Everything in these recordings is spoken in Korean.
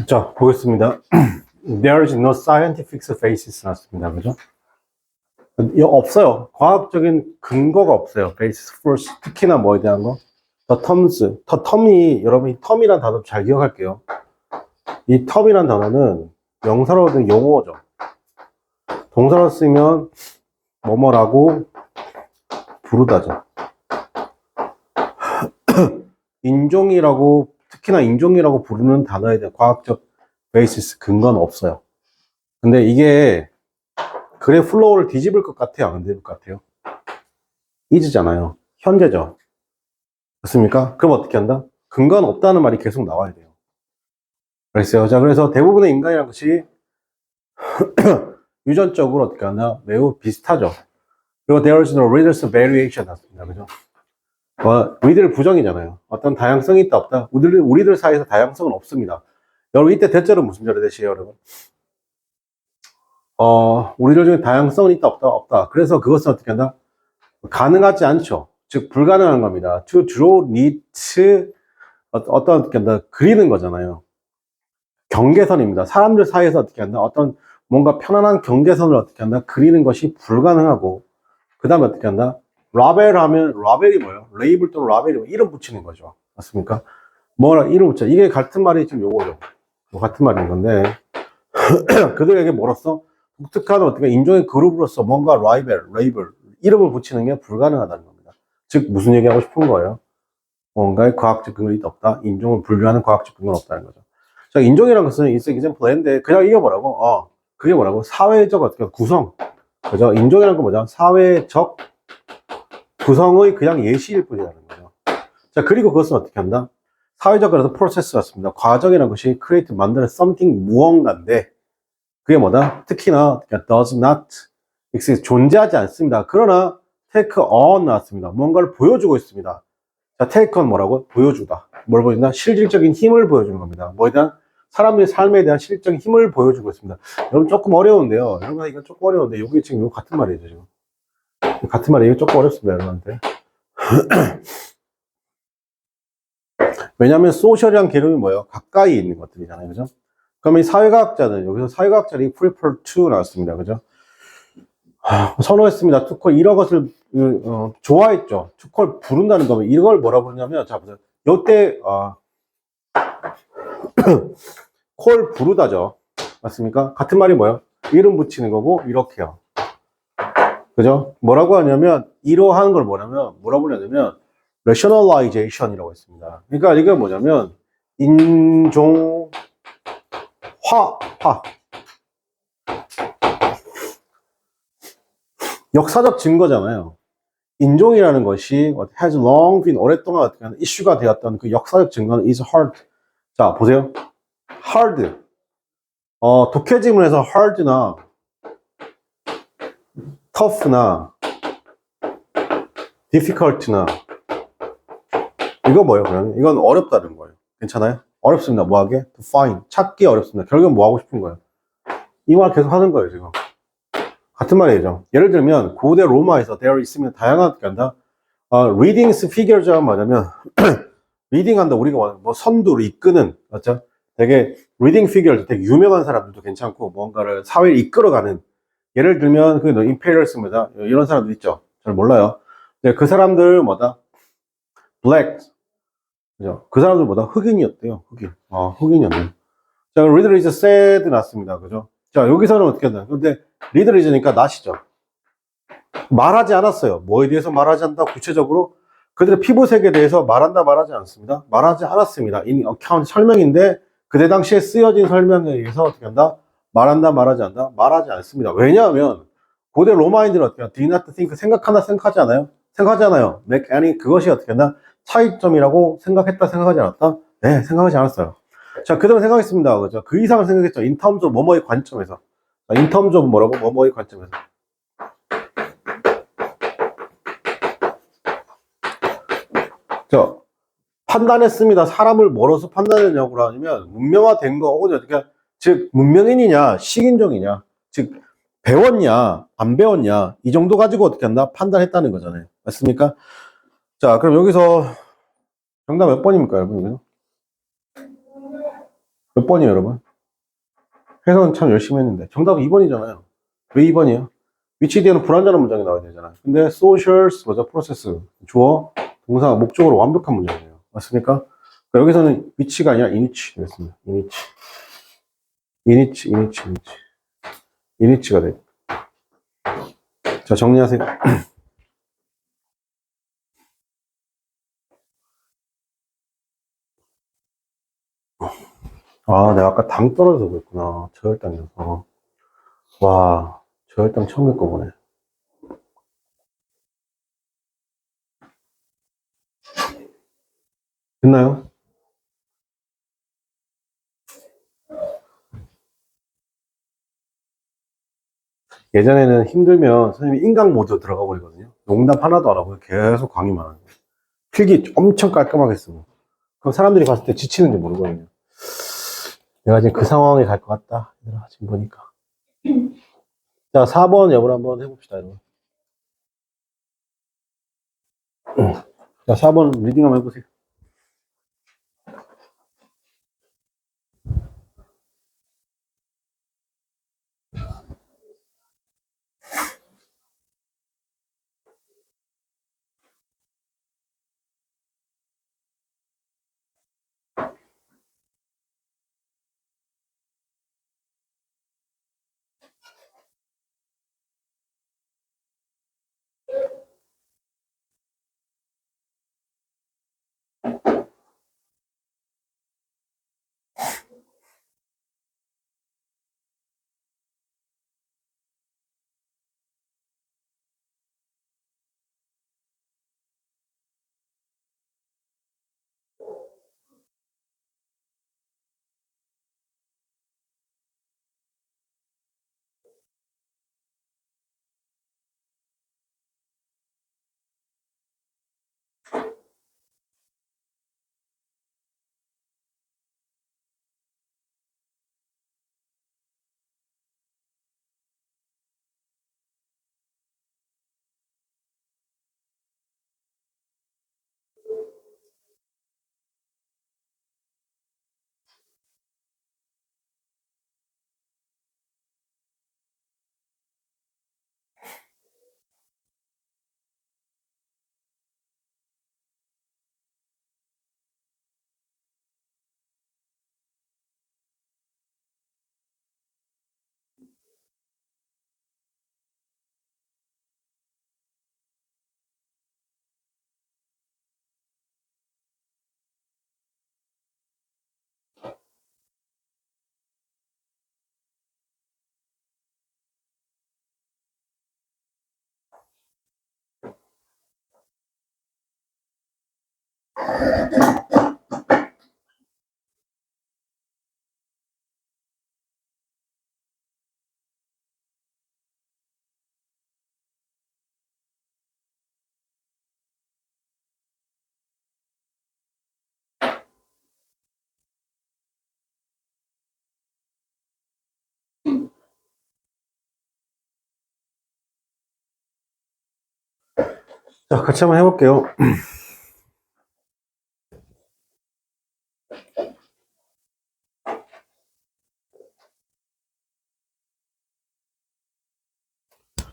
자, 보겠습니다. There is no scientific basis 나왔습니다. 그죠? 없어요. 과학적인 근거가 없어요. basis for 특히나 뭐에 대한 거. The terms. term이, 여러분, 이 term이란 단어 잘 기억할게요. 이 term이란 단어는 명사로 얻은 용어죠. 동사로 쓰면 뭐뭐라고 부르다죠. 인종이라고, 특히나 인종이라고 부르는 단어에 대한 과학적 베이시스, 근거는 없어요. 근데 이게 글의 플로우를 뒤집을 것 같아요? 안 뒤집을 것 같아요? is잖아요. 현재죠. 그렇습니까? 그럼 어떻게 한다? 근거는 없다는 말이 계속 나와야 돼요. 그랬어요. 자, 그래서 대부분의 인간이라는 것이 유전적으로 어떻게 하나? 매우 비슷하죠. 그리고 there is no reader's variation 났습니다. 그죠? 우리들 부정이잖아요. 어떤 다양성이 있다 없다. 우리들 사이에서 다양성은 없습니다. 여러분 이때 대절은 무슨 절의 대시에요, 여러분? 우리들 중에 다양성은 있다 없다 없다. 그래서 그것은 어떻게 한다? 가능하지 않죠. 즉 불가능한 겁니다. To draw neat 어떤 어떻게 한다? 그리는 거잖아요. 경계선입니다. 사람들 사이에서 어떻게 한다? 어떤 뭔가 편안한 경계선을 어떻게 한다? 그리는 것이 불가능하고 그 다음에 어떻게 한다? 라벨 하면 라벨이 뭐예요? 레이블 또는 라벨이 이름 붙이는 거죠. 맞습니까? 뭐라 이름 붙여. 이게 같은 말이 지금 요거죠. 같은 말인 건데 그들에게 뭐로써 독특한 어떻게 인종의 그룹으로서 뭔가 레이블 이름을 붙이는 게 불가능하다는 겁니다. 즉 무슨 얘기하고 싶은 거예요? 뭔가의 과학적 근거가 없다. 인종을 분류하는 과학적 근거는 없다는 거죠. 자, 인종이라는 것은 it's example인데 그냥 이게 뭐라고? 그게 뭐라고? 사회적 어떻게 구성. 그죠? 인종이라는 건 뭐죠? 사회적 구성의 그냥 예시일 뿐이라는 거죠. 자, 그리고 그것은 어떻게 한다? 사회적 그래서 프로세스 같습니다. 과정이라는 것이 create, 만드는 something 무언가인데 그게 뭐다? 특히나 does not exist, 존재하지 않습니다. 그러나 take on 나왔습니다. 뭔가를 보여주고 있습니다. 자, take on 뭐라고? 보여주다. 뭘 보여준다? 실질적인 힘을 보여주는 겁니다. 뭐에 대한? 사람들의 삶에 대한 실질적인 힘을 보여주고 있습니다. 여러분 조금 어려운데요. 여러분 이거 조금 어려운데 여기 지금 이거 같은 말이죠 지금. 같은 말이 이게 조금 어렵습니다 여러분한테. 왜냐하면 소셜이란 개념이 뭐예요? 가까이 있는 것들이잖아요, 그죠? 그러면 이 사회과학자는 여기서 사회과학자들이 prefer to 나왔습니다, 그죠? 선호했습니다. 투콜 이런 것을 좋아했죠. 투콜 부른다는 거면 이걸 뭐라 부르냐면 자 보세요. 요때 콜 부르다죠. 맞습니까? 같은 말이 뭐예요? 이름 붙이는 거고 이렇게요. 그죠? 뭐라고 하냐면 이러한 걸 뭐라고 부르냐면 rationalization이라고 했습니다. 그러니까 이게 뭐냐면 인종화 역사적 증거잖아요. 인종이라는 것이 has long been 오랫동안 어떻게 하는 이슈가 되었던 그 역사적 증거는 is hard. 자 보세요. hard 독해짐을 해서 hard나 tough나 difficult나 이거 뭐예요? 그러면 이건 어렵다는 거예요. 괜찮아요? 어렵습니다. 뭐하게? To find 찾기 어렵습니다. 결국은 뭐 하고 싶은 거예요? 이 말 계속 하는 거예요 지금. 같은 말이죠. 예를 들면 고대 로마에서 there 있으면 다양한 어떻게 한다? readings figure가 뭐냐면 reading 한다. 우리가 뭐 선두를 이끄는 맞죠? 되게 reading figure 되게 유명한 사람들도 괜찮고 뭔가를 사회를 이끌어가는 예를 들면 그 imperialism이다 이런 사람들 있죠. 잘 몰라요. 그 사람들 뭐다? black 그죠? 그 사람들보다 흑인이었대요. 흑인이었네. 자, 리들 이즈 sad 났습니다. 그죠? 자, 여기서는 어떻게 한다? 근데 리들 이즈니까 낫이죠. 말하지 않았어요. 뭐에 대해서 말하지 않는다? 구체적으로 그들의 피부색에 대해서 말하지 않습니다. 말하지 않았습니다. 이 어카운트 설명인데 그때 당시에 쓰여진 설명에 의해서 어떻게 한다? 말하지 않는다? 말하지 않습니다. 왜냐하면 고대 로마인들은 어떻게 한다? Do you not think 생각하나 생각하지 않아요? 생각하지 않아요. make any 그것이 어떻게 한다? 차이점이라고 생각하지 않았다? 네, 생각하지 않았어요. 자, 그 다음에 생각했습니다. 그죠? 그 이상을 생각했죠. in terms of 뭐뭐의 관점에서. in terms of 뭐라고? 뭐뭐의 관점에서. 저, 판단했습니다. 사람을 뭐로서 판단했냐고 하면, 문명화된 거, 혹은 어떻게, 즉, 문명인이냐, 식인종이냐, 즉, 배웠냐, 안 배웠냐, 이 정도 가지고 어떻게 한다? 판단했다는 거잖아요. 맞습니까? 자, 그럼 여기서 정답 몇 번입니까, 여러분? 몇 번이에요, 여러분? 해석은 참 열심히 했는데. 정답은 2번이잖아요. 왜 2번이에요? 위치 뒤에는 불완전한 문장이 나와야 되잖아요. 근데 socials 맞아, 프로세스. 주어, 동사, 목적으로 완벽한 문장이에요. 맞습니까? 그러니까 여기서는 위치가 아니라 이니치 되겠습니다. 이니치가 돼요. 자, 정리하세요. 아, 내가 아까 당 떨어져서 그랬구나. 저혈당이어서. 와, 저혈당 처음 겪어보네. 됐나요? 예전에는 힘들면 선생님이 인강 모드 들어가 버리거든요. 농담 하나도 안 하고 계속 강의만 하는 거예요. 필기 엄청 깔끔하게 쓰고. 그럼 사람들이 봤을 때 지치는지 모르거든요. 내가 지금 그 상황에 갈 것 같다. 얘들아, 지금 보니까. 자, 4번 여러분 한번 해봅시다, 여러분. 자, 4번 리딩 한번 해보세요. 자, 같이 한번 해볼게요.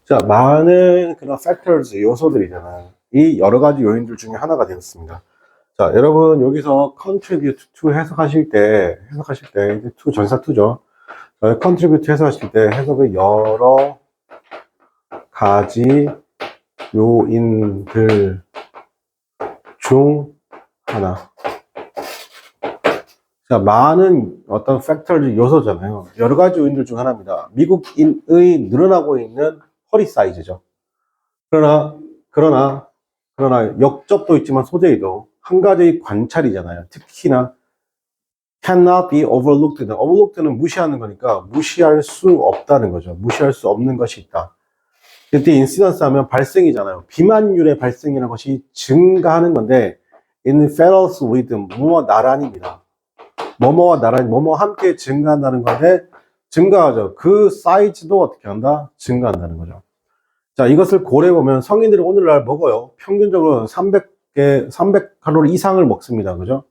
자, 많은 그런 factors, 요소들이잖아요. 이 여러 가지 요인들 중에 하나가 되었습니다. 자, 여러분, 여기서 contribute to 해석하실 때, 이제 to 전사 to죠. contribute 해석하실 때 해석의 여러 가지 요인들 중 하나. 자, 많은 어떤 팩터들 요소잖아요. 여러 가지 요인들 중 하나입니다. 미국인의 늘어나고 있는 허리 사이즈죠. 그러나 역접도 있지만 소재이도 한 가지 관찰이잖아요. 특히나 cannot be overlooked는 무시하는 거니까 무시할 수 없다는 거죠. 무시할 수 없는 것이 있다. 이때 인시던스 하면 발생이잖아요. 비만율의 발생이라는 것이 증가하는 건데 in fellows with 뭐뭐 나란입니다. 뭐뭐와 나란히 뭐뭐 함께 증가한다는 건데 증가하죠. 그 사이즈도 어떻게 한다? 증가한다는 거죠. 자, 이것을 고려해보면 성인들이 오늘날 먹어요. 평균적으로 300칼로리 이상을 먹습니다. 그죠?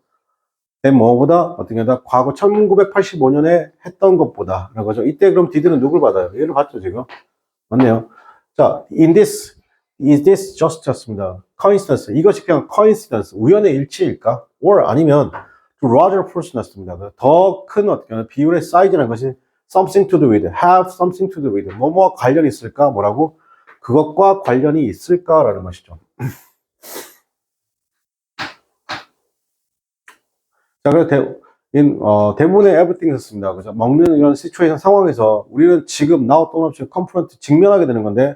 뭐보다 어떻게 한다? 과거 1985년에 했던 것보다 라는 거죠. 이때 그럼 did는 누굴 받아요? 얘를 받죠, 지금. 맞네요. 자, is this just였습니다. coincidence. 이것이 그냥 coincidence, 우연의 일치일까? or 아니면 larger portion였습니다. 더 큰 어떻게 하나 비율의 사이즈라는 것이 something to do with, have something to do with, 뭐뭐와 관련이 있을까? 뭐라고? 그것과 관련이 있을까라는 것이죠. 자, 그래서 대부분의 everything 있습니다. 그죠? 먹는 이런 시츄에이션 상황에서 우리는 지금 now 또는 없이 confront 직면하게 되는 건데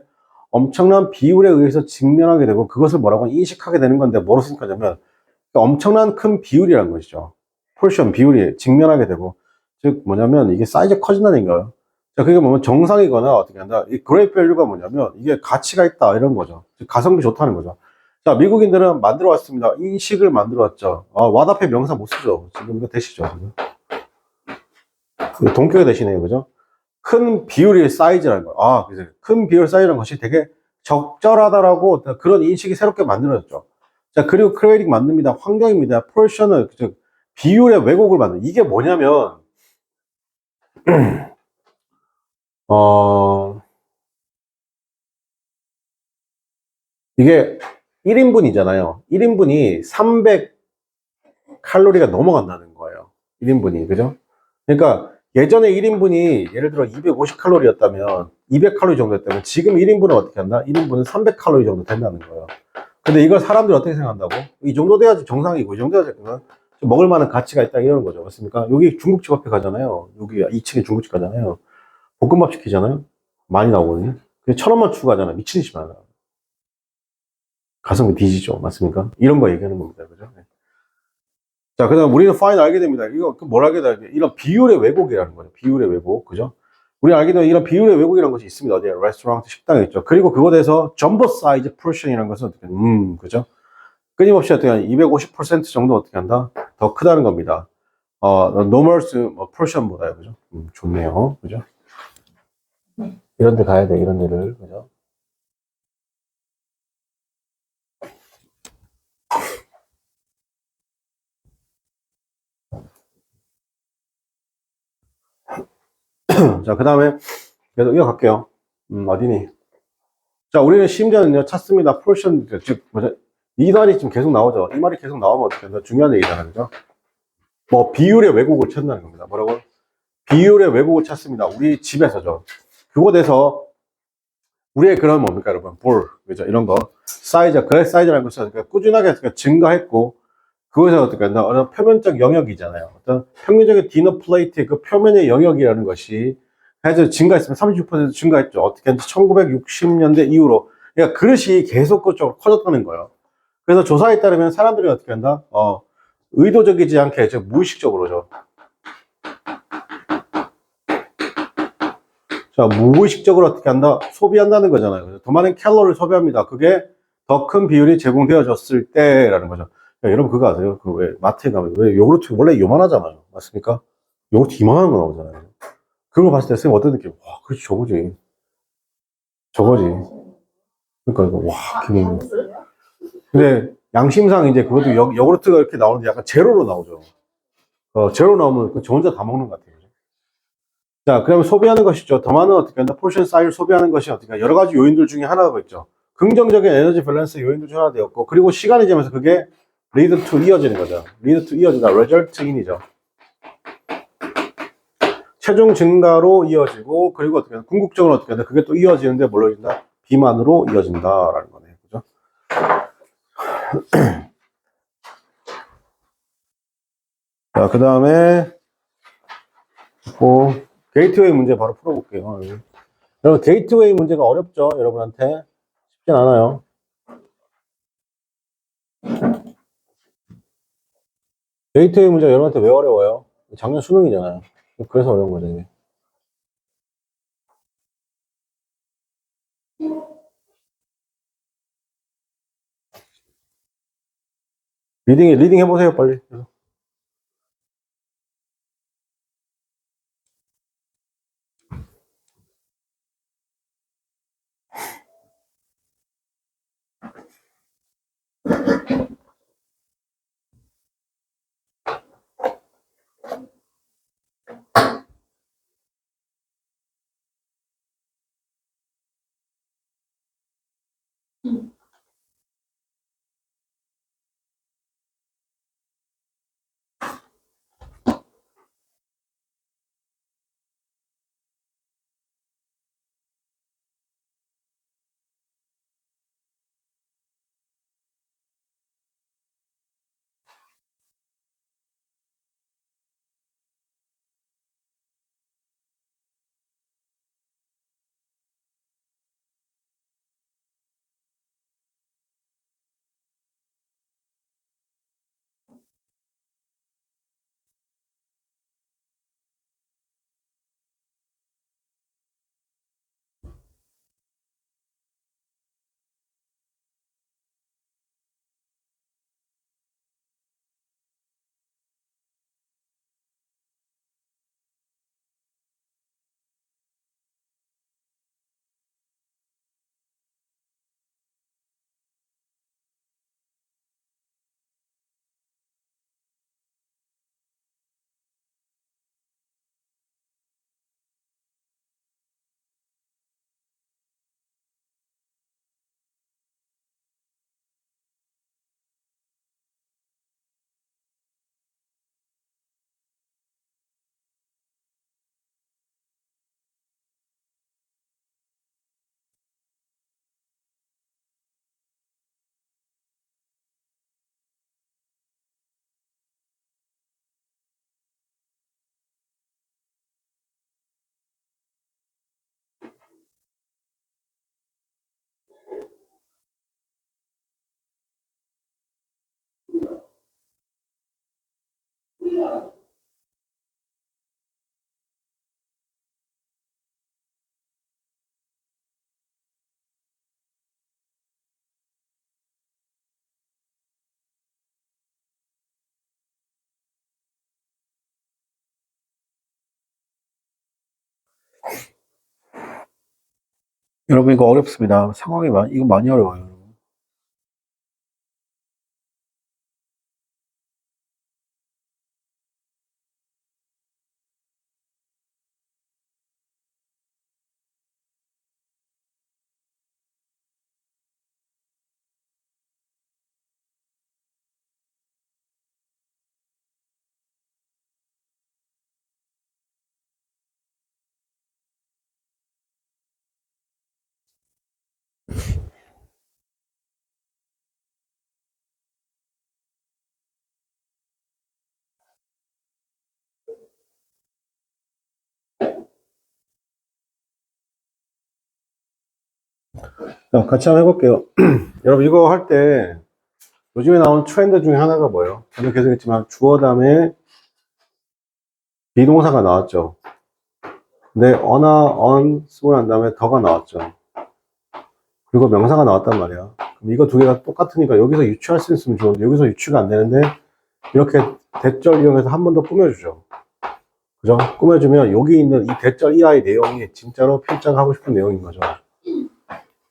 엄청난 비율에 의해서 직면하게 되고 그것을 뭐라고 인식하게 되는 건데 뭐로 생각하냐면 엄청난 큰 비율이라는 것이죠. portion 비율이 직면하게 되고 즉 뭐냐면 이게 사이즈가 커진다는 거예요. 자, 그게 뭐냐면 정상이거나 어떻게 한다. 이 great value가 뭐냐면 이게 가치가 있다 이런 거죠. 즉 가성비 좋다는 거죠. 자, 미국인들은 만들어 왔습니다. 인식을 만들어 왔죠. 왓 앞에 명사 못 쓰죠. 지금 이거 되시죠. 지금. 동격이 되시네요. 그죠? 큰 비율의 사이즈라는 거. 그래서 큰 비율 사이즈라는 것이 되게 적절하다라고 그런 인식이 새롭게 만들어졌죠. 자, 그리고 크레이팅 만듭니다. 환경입니다. 포션은 즉 비율의 왜곡을 만든. 이게 뭐냐면 이게 1인분이잖아요. 1인분이 300칼로리가 넘어간다는 거예요. 1인분이. 그죠? 그러니까 예전에 1인분이 예를 들어 250칼로리였다면 200칼로리 정도였다면 지금 1인분은 어떻게 한다? 1인분은 300칼로리 정도 된다는 거예요. 근데 이걸 사람들이 어떻게 생각한다고? 이 정도 돼야지 정상이고 이 정도 돼야지 먹을 만한 가치가 있다 이러는 거죠. 맞습니까? 여기 중국집 앞에 가잖아요. 여기 2층에 중국집 가잖아요. 볶음밥 시키잖아요. 많이 나오거든요. 근데 1,000원만 추가하잖아요. 미친 듯이 많아. 가성비 뒤지죠. 맞습니까? 이런 거 얘기하는 겁니다. 그죠? 자, 그 다음 우리는 파인 알게 됩니다. 이거 뭘 알게 돼? 이런 비율의 왜곡이라는 거죠. 비율의 왜곡. 그죠? 우리 알게 되면 이런 비율의 왜곡이라는 것이 있습니다. 어디에? 레스토랑, 식당에 있죠. 그리고 그거에 대해서 점보 사이즈 포션이라는 것은 어떻게, 그죠? 끊임없이 어떻게 하냐. 250% 정도 어떻게 한다? 더 크다는 겁니다. 노멀스 포션보다요. 그죠? 좋네요. 그죠? 이런 데 가야 돼. 이런 데를. 그죠? 자, 그 다음에 계속 이어갈게요. 어디니? 자, 우리는 심지어는요, 찾습니다. 포션, 즉, 뭐죠? 이 말이 지금 계속 나오죠. 이 말이 계속 나오면 어떻게 된다? 중요한 얘기잖아요. 그죠? 뭐, 비율의 왜곡을 찾는다는 겁니다. 뭐라고? 비율의 왜곡을 찾습니다. 우리 집에서죠. 그곳에서, 우리의 그런 뭡니까, 여러분? 볼, 그죠? 이런 거. 사이즈, 그래 사이즈라는 것은 그러니까 꾸준하게 증가했고, 그것에서 어떻게 한다? 어느 표면적 영역이잖아요. 어떤 평균적인 디너 플레이트의 그 표면의 영역이라는 것이 해서 증가했으면 36% 증가했죠. 어떻게 했는지 1960년대 이후로. 그러니까 그릇이 계속 그쪽으로 커졌다는 거예요. 그래서 조사에 따르면 사람들이 어떻게 한다? 의도적이지 않게, 즉, 무의식적으로죠. 자, 무의식적으로 어떻게 한다? 소비한다는 거잖아요. 더 많은 칼로리를 소비합니다. 그게 더 큰 비율이 제공되어졌을 때라는 거죠. 야, 여러분 그거 아세요? 그 왜 마트에 가면 왜 요구르트 원래 요만하잖아요. 맞습니까? 요구르트 이만한 거 나오잖아요. 그걸 봤을 때 쌤 어떤 느낌? 와, 그렇지 저거지. 저거지. 그러니까 이거 와, 기분이. 근데 양심상 이제 그것도 요구르트가 이렇게 나오는데 약간 제로로 나오죠. 제로 나오면 저 혼자 다 먹는 것 같아요. 자, 그러면 소비하는 것이죠. 더 많은 어떻게 한다? 포션 사이즈를 소비하는 것이 어떻게 한다? 여러 가지 요인들 중에 하나가 있죠. 긍정적인 에너지 밸런스 요인들 중 하나 되었고, 그리고 시간이 지나면서 그게 lead to 이어지는 거죠. lead to 이어진다. result in이죠. 체중 증가로 이어지고, 그리고 어떻게 한다? 궁극적으로 어떻게 한다? 그게 또 이어지는데 뭘로 이어진다? 비만으로 이어진다라는 거네. 그죠? 자, 그 다음에, 게이트웨이 문제 바로 풀어볼게요. 여러분, 게이트웨이 문제가 어렵죠? 여러분한테? 쉽진 않아요. 게이트웨이 문제가 여러분한테 왜 어려워요? 작년 수능이잖아요. 그래서 어려운 거죠, 이게. 리딩 해보세요, 빨리. 여러분 이거 어렵습니다. 상황이 이거 많이 어려워요. 자, 같이 한번 해볼게요. 여러분 이거 할 때 요즘에 나온 트렌드 중에 하나가 뭐예요? 저도 계속 했지만 주어 다음에 비동사가 나왔죠. 근데 on 쓰고 난 다음에 더가 나왔죠. 그리고 명사가 나왔단 말이야. 그럼 이거 두 개가 똑같으니까 여기서 유추할 수 있으면 좋은데 여기서 유추가 안 되는데 이렇게 대절 이용해서 한 번 더 꾸며주죠. 그죠? 꾸며주면 여기 있는 이 대절 이하의 내용이 진짜로 필자가 하고 싶은 내용인 거죠.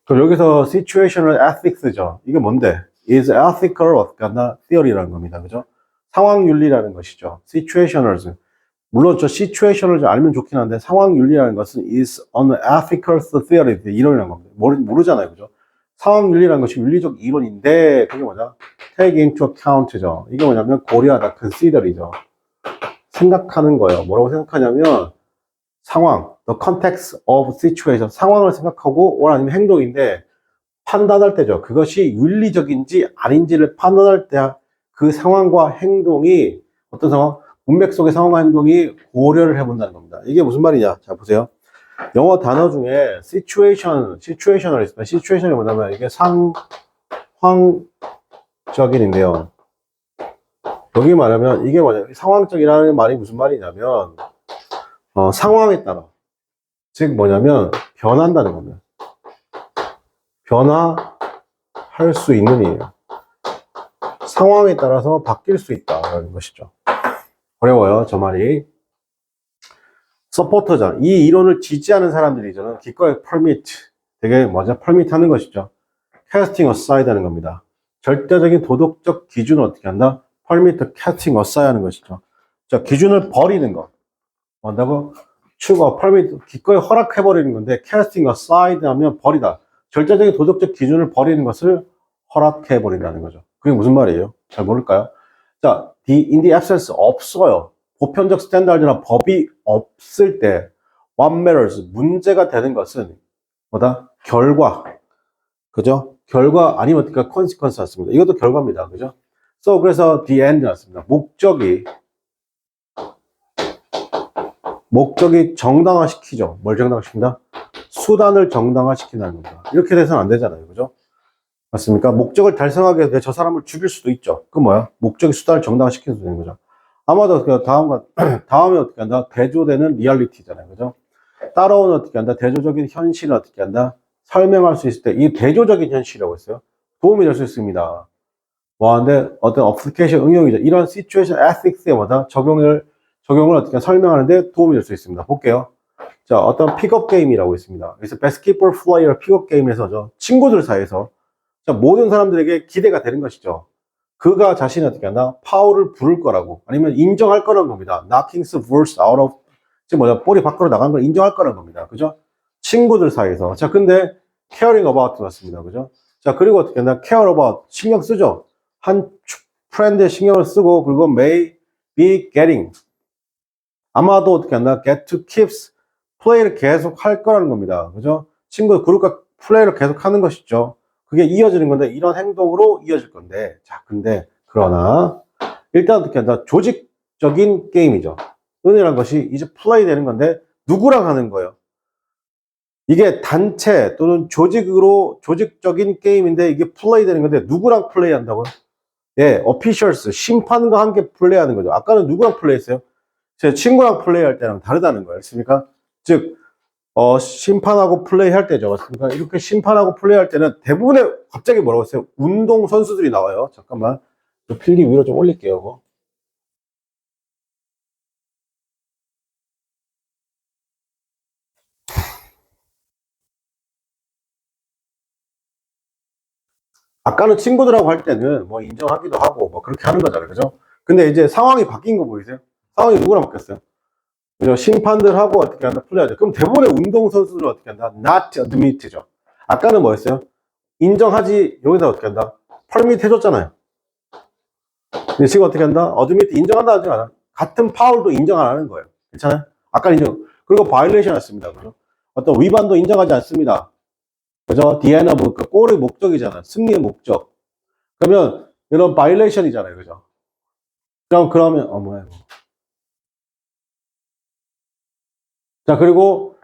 그럼 여기서 situational ethics죠. 이게 뭔데? is ethical 어떻게 theory라는 겁니다. 그죠? 상황 윤리라는 것이죠. situationals. 물론 저 situation을 좀 알면 좋긴 한데 상황 윤리라는 것은 is an ethical theory 이론이라는 겁니다. 모르잖아요. 그죠? 상황 윤리라는 것이 윤리적 이론인데 그게 뭐냐? take into account죠. 이게 뭐냐면 고려하다, consider이죠. 생각하는 거예요. 뭐라고 생각하냐면 상황, the context of situation, 상황을 생각하고 or 아니면 행동인데 판단할 때죠. 그것이 윤리적인지 아닌지를 판단할 때 그 상황과 행동이 어떤 상황? 문맥 속의 상황과 행동이 고려를 해본다는 겁니다. 이게 무슨 말이냐? 자, 보세요. 영어 단어 중에 situational 있습니다. situation이 뭐냐면 이게 상황적인인데요. 여기 말하면 이게 뭐냐면 상황적이라는 말이 무슨 말이냐면 상황에 따라 즉 뭐냐면 변한다는 겁니다. 변화할 수 있는 이에요. 상황에 따라서 바뀔 수 있다라는 것이죠. 어려워요, 저 말이. 서포터자. 이 이론을 지지하는 사람들이 저는 기꺼이 되게 permit 하는 것이죠. casting aside 하는 겁니다. 절대적인 도덕적 기준을 어떻게 한다? casting aside 하는 것이죠. 자, 기준을 버리는 거. 뭐한다고? 추가, 기꺼이 허락해버리는 건데, casting aside 하면 버리다. 절대적인 도덕적 기준을 버리는 것을 허락해 버린다는 거죠. 그게 무슨 말이에요? 잘 모를까요? 자, in the absence 없어요. 보편적 스탠다드나 법이 없을 때 what matters 문제가 되는 것은 뭐다? 결과. 그죠? 결과 아니면 어떻게 consequence 났습니다. 이것도 결과입니다. 그죠? 그래서 the end 났습니다. 목적이 정당화시키죠. 뭘 정당화시킨다? 수단을 정당화시킨다는 겁니다. 이렇게 돼서는 안 되잖아요. 그죠? 맞습니까? 목적을 달성하기 위해서 저 사람을 죽일 수도 있죠. 그 뭐야? 목적이 수단을 정당화시켜서 되는 거죠. 아마도 다음에 어떻게 한다? 대조되는 리얼리티잖아요. 그죠? 따라오는 어떻게 한다? 대조적인 현실을 어떻게 한다? 설명할 수 있을 때, 이 대조적인 현실이라고 했어요. 도움이 될 수 있습니다. 뭐, 하는데 어떤 어플리케이션 응용이죠. 이런 시츄에이션 에틱스에 뭐다? 적용을 어떻게 설명하는데 도움이 될 수 있습니다. 볼게요. 자, 어떤 픽업 게임이라고 있습니다. 그래서 바스켓볼 플레이어 픽업 게임에서죠. 친구들 사이에서 자, 모든 사람들에게 기대가 되는 것이죠. 그가 자신이 어떻게 한다? 파울을 부를 거라고 아니면 인정할 거라는 겁니다. Knocking the balls out of 지금 뭐냐 볼이 밖으로 나간 걸 인정할 거라는 겁니다. 그죠? 친구들 사이에서 자 근데 caring about 났습니다. 그죠? 자 그리고 어떻게 한다? care about 신경 쓰죠. 한 프렌드에 신경을 쓰고 그리고 may be getting 아마도 어떻게 한다? get to keeps 플레이를 계속 할 거라는 겁니다. 그죠? 친구 그룹과 플레이를 계속 하는 것이죠. 그게 이어지는 건데 이런 행동으로 이어질 건데 자 근데 그러나 일단 어떻게 한다? 조직적인 게임이죠. 은이라는 것이 이제 플레이 되는 건데 누구랑 하는 거예요? 이게 단체 또는 조직적인 게임인데 이게 플레이 되는 건데 누구랑 플레이 한다고요? 예, officials 심판과 함께 플레이하는 거죠. 아까는 누구랑 플레이했어요? 제 친구랑 플레이할 때랑 다르다는 거예요. 맞습니까? 즉 심판하고 플레이할 때죠. 맞습니까? 이렇게 심판하고 플레이할 때는 대부분의 갑자기 뭐라고 했어요? 운동 선수들이 나와요. 잠깐만. 필기 위로 좀 올릴게요. 그거. 아까는 친구들하고 할 때는 뭐 인정하기도 하고 뭐 그렇게 하는 거잖아요. 그죠? 근데 이제 상황이 바뀐 거 보이세요? 상황이 누구랑 바뀌었어요? 그죠? 심판들하고 어떻게 한다? 플레이하죠. 그럼 대부분의 운동선수들은 어떻게 한다? Not admit죠. 아까는 뭐였어요? 인정하지, 여기서 어떻게 한다? 퍼밋 해줬잖아요. 근데 지금 어떻게 한다? admit 인정한다 하지 않아? 같은 파울도 인정 안 하는 거예요. 괜찮아요? 아까 인정. 그리고 바이올레이션 했습니다. 그죠? 어떤 위반도 인정하지 않습니다. 그죠? 디에나 뭐, 그 골의 목적이잖아. 승리의 목적. 그러면 이런 바이올레이션이잖아요. 그죠? 그러면, 뭐야, 이거. 자, 그리고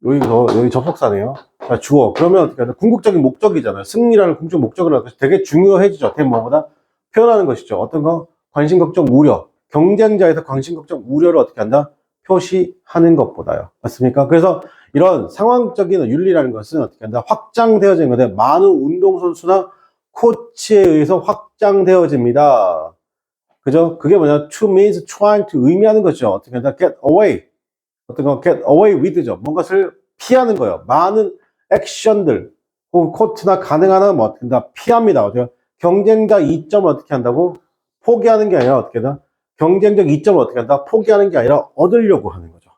여기 접속사네요. 자, 주어. 그러면 어떻게 하냐. 궁극적인 목적이잖아요. 승리라는 궁극적 목적을 하는 것이 되게 중요해지죠. 되게 뭐보다 표현하는 것이죠. 어떤 거? 관심, 걱정, 우려. 경쟁자에서 관심, 걱정, 우려를 어떻게 한다? 표시하는 것보다요. 맞습니까? 그래서 이런 상황적인 윤리라는 것은 어떻게 한다? 확장되어진 건데, 많은 운동선수나 코치에 의해서 확장되어집니다. 그죠? 그게 뭐냐? to means trying to 의미하는 거죠. 어떻게 한다? get away. 어떤 거 get away with죠. 뭔가를 피하는 거예요. 많은 액션들 혹은 코트나 가능한 한뭐 어떻게 한다? 피합니다. 어떻게 경쟁자 이점을 어떻게 한다고? 포기하는 게 아니라 어떻게 한다? 경쟁적 이점을 어떻게 한다? 포기하는 게 아니라 얻으려고 하는 거죠.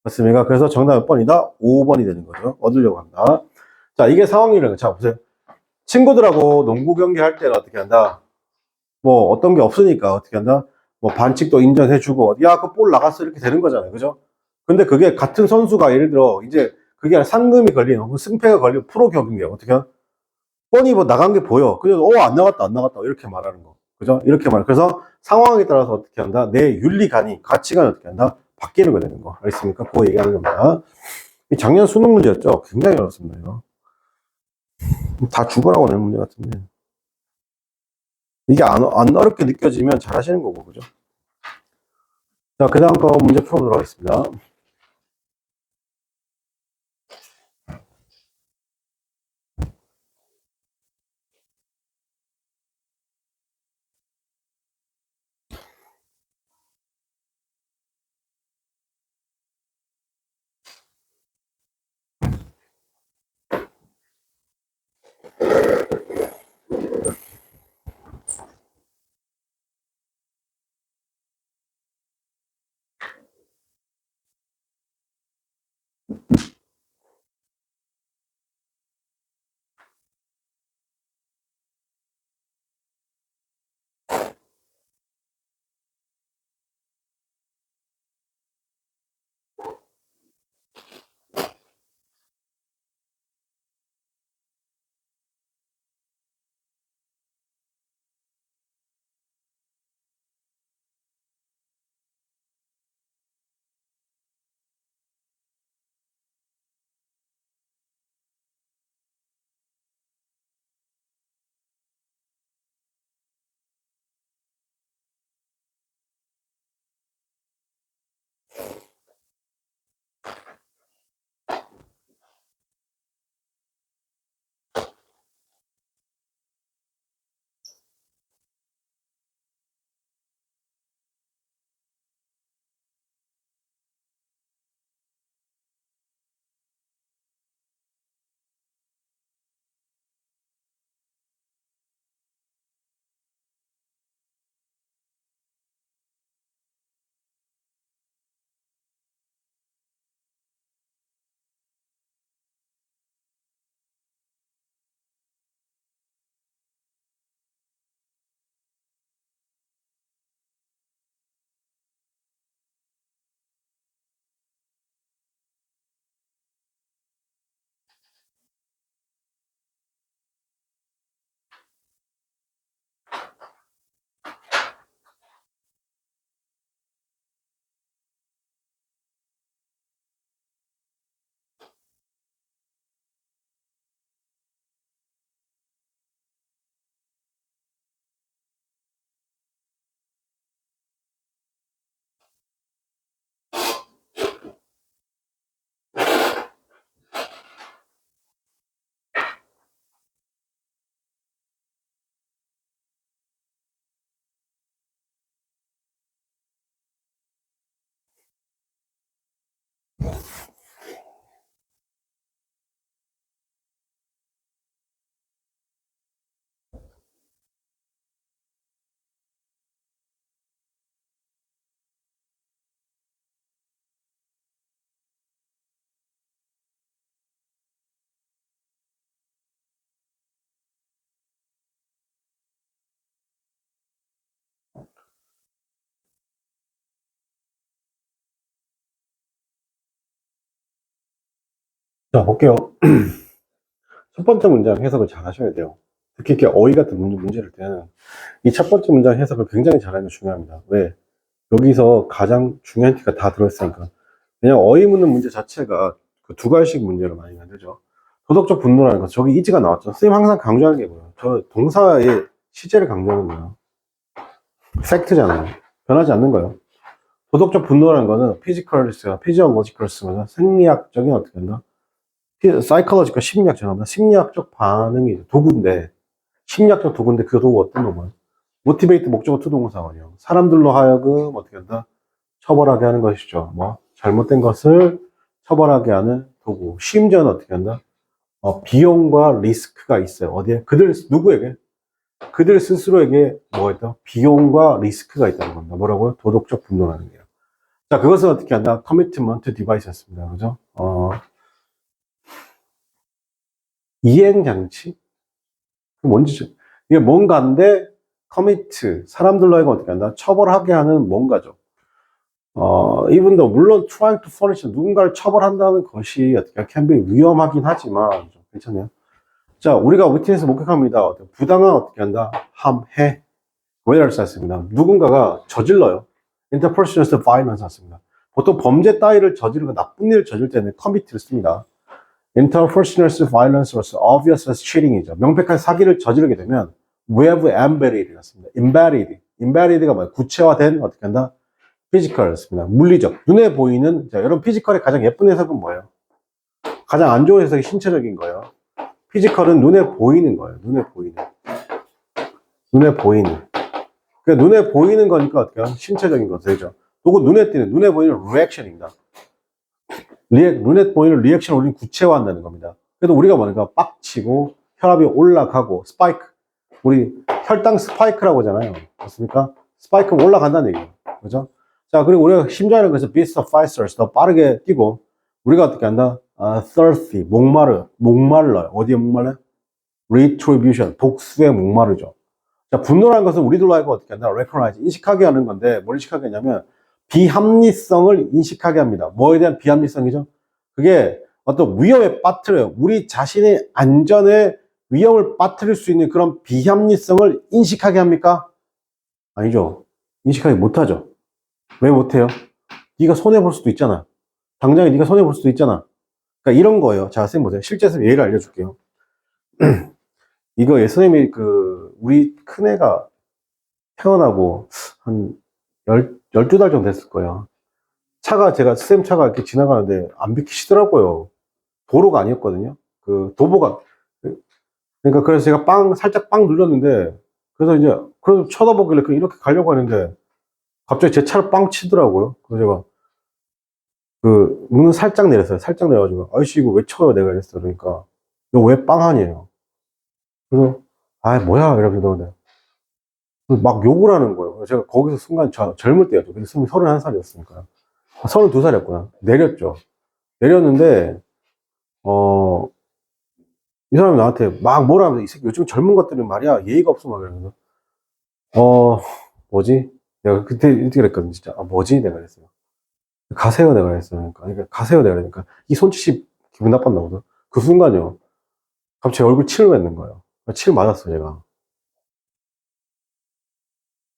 맞습니까? 그래서 정답 몇 번이다? 5번이 되는 거죠. 얻으려고 한다. 자, 이게 상황이라는 거. 자, 보세요. 친구들하고 농구 경기 할 때는 어떻게 한다? 뭐 어떤 게 없으니까 어떻게 한다? 뭐 반칙도 인정해주고 야, 그 볼 나갔어 이렇게 되는 거잖아요. 그죠? 근데 그게 같은 선수가 예를 들어 이제 그게 상금이 걸리는 혹은 승패가 걸리는 프로 경기예요. 어떻게 뻔히 뭐 나간 게 보여. 그래서 안 나갔다 안 나갔다 이렇게 말하는 거. 그죠? 이렇게 말. 그래서 상황에 따라서 어떻게 한다? 내 윤리관이 가치관이 어떻게 한다? 바뀌는 거 되는 거. 알겠습니까? 그거 얘기하는 겁니다. 작년 수능 문제였죠. 굉장히 어렵습니다. 이거. 다 죽으라고 낸 문제 같은데. 이게 안 어렵게 느껴지면 잘 하시는 거고, 그죠? 자, 그 다음 거 문제 풀어보도록 하겠습니다. 자, 볼게요. 첫 번째 문장 해석을 잘 하셔야 돼요. 특히 이렇게 어휘 같은 문제를 때는 이 첫 번째 문장 해석을 굉장히 잘하는 게 중요합니다. 왜? 여기서 가장 중요한 티가 다 들어있으니까. 왜냐면 어휘 묻는 문제 자체가 그 두 가지씩 문제로 많이 만들죠. 도덕적 분노라는 거, 저기 이지가 나왔죠. 선생님 항상 강조하는 게 뭐예요? 저 동사의 시제를 강조하는 거예요. 팩트잖아요. 변하지 않는 거예요. 도덕적 분노라는 거는 피지컬리스가 피지올로지컬스가 생리학적인 어떻게 한다? 사이컬로지컬 심리학적 심리학적 반응이 도구인데 심리학적 도구인데 그 도구 어떤 놈은 모티베이트 목적어 투동사원이요. 사람들로 하여금 어떻게 한다? 처벌하게 하는 것이죠. 뭐 잘못된 것을 처벌하게 하는 도구. 심지어는 어떻게 한다? 비용과 리스크가 있어요. 어디에? 그들 누구에게? 그들 스스로에게 뭐였다? 비용과 리스크가 있다는 겁니다. 뭐라고요? 도덕적 분노라는 게요. 자, 그것은 어떻게 한다? 커미트먼트 디바이스였습니다. 그죠? 이행장치? 그 뭔지, 이게 뭔가인데, 커미트, 사람들로 하여금 어떻게 한다? 처벌하게 하는 뭔가죠. 이분도 물론 trying to punish, 누군가를 처벌한다는 것이 어떻게 can be 위험하긴 하지만, 좀 괜찮아요. 자, 우리가 위트니스 목격합니다. 부당한 어떻게 한다? 함해. 왜를 썼습니다. 누군가가 저질러요. interpersonal violence 씁니다. 보통 범죄 따위를 저지르고 나쁜 일을 저질 때는 commit를 씁니다. interpersonal violence로서 obvious as cheating이죠. 명백한 사기를 저지르게 되면 we have embedded이라 씁니다. embedded가 뭐예요? 구체화된 어떻게 한다? 피지컬이었습니다. 물리적. 눈에 보이는, 자, 여러분 피지컬의 가장 예쁜 해석은 뭐예요? 가장 안 좋은 해석이 신체적인 거예요. 피지컬은 눈에 보이는 거예요. 눈에 보이는. 눈에 보이는. 그러니까 눈에 보이는 거니까 어떻게 하면 신체적인 것이죠. 그리고 눈에 띄는, 눈에 보이는 리액션입니다. 눈에 보이는 리액션을 우리는 구체화한다는 겁니다. 그래서 우리가 뭐니까 빡치고 혈압이 올라가고 스파이크. 우리 혈당 스파이크라고 하잖아요. 맞습니까? 스파이크가 올라간다는 얘기예요. 그죠? 자, 그리고 우리가 심장이라는 것은 beats of faster, 더 빠르게 뛰고 우리가 어떻게 한다? thirsty, 목말라요. 어디에 목말라요? retribution, 복수에 목마르죠. 자, 분노라는 것은 우리들로 하여금 어떻게 한다? recognize, 인식하게 하는 건데, 뭘 인식하게 하냐면, 비합리성을 인식하게 합니다. 뭐에 대한 비합리성이죠? 그게 어떤 위험에 빠뜨려요. 우리 자신의 안전에 위험을 빠뜨릴 수 있는 그런 비합리성을 인식하게 합니까? 아니죠. 인식하지 못하죠. 왜 못해요? 네가 손해볼 수도 있잖아. 당장에 네가 손해볼 수도 있잖아. 그러니까 이런 거예요. 자, 선생님 보세요. 실제 예를 알려줄게요. 이거 선생님이 우리 큰애가 태어나고 한 12달 정도 됐을 거예요. 쌤 차가 이렇게 지나가는데 안 비키시더라고요. 도로가 아니었거든요. 도보가. 그러니까 그래서 제가 살짝 눌렀는데, 그래서 이제, 그래서 쳐다보길래 이렇게 가려고 하는데, 갑자기 제 차를 빵 치더라고요. 그래서 제가, 문을 살짝 내렸어요. 살짝 내가지고, 아이씨, 이거 왜 쳐요? 내가 이랬어. 그러니까, 이거 왜 빵하니에요? 그래서, 뭐야? 이러면서 막 욕을 하는 거예요. 제가 거기서 순간 젊을 때였죠. 그래서 31살이었으니까. 32살이었구나. 내렸죠. 내렸는데, 이 사람이 나한테 막 뭐라 하면서, 이 새끼 요즘 젊은 것들은 말이야, 예의가 없어, 막 이러면서. 뭐지? 내가 그때 이렇게 그랬거든, 진짜. 뭐지? 내가 그랬어요. 가세요, 내가 그랬어요. 그러니까 가세요, 내가 그러니까. 이 손짓이 기분 나빴나 보다. 그 순간요. 갑자기 제 얼굴 침을 맞는 거예요. 침 맞았어, 제가.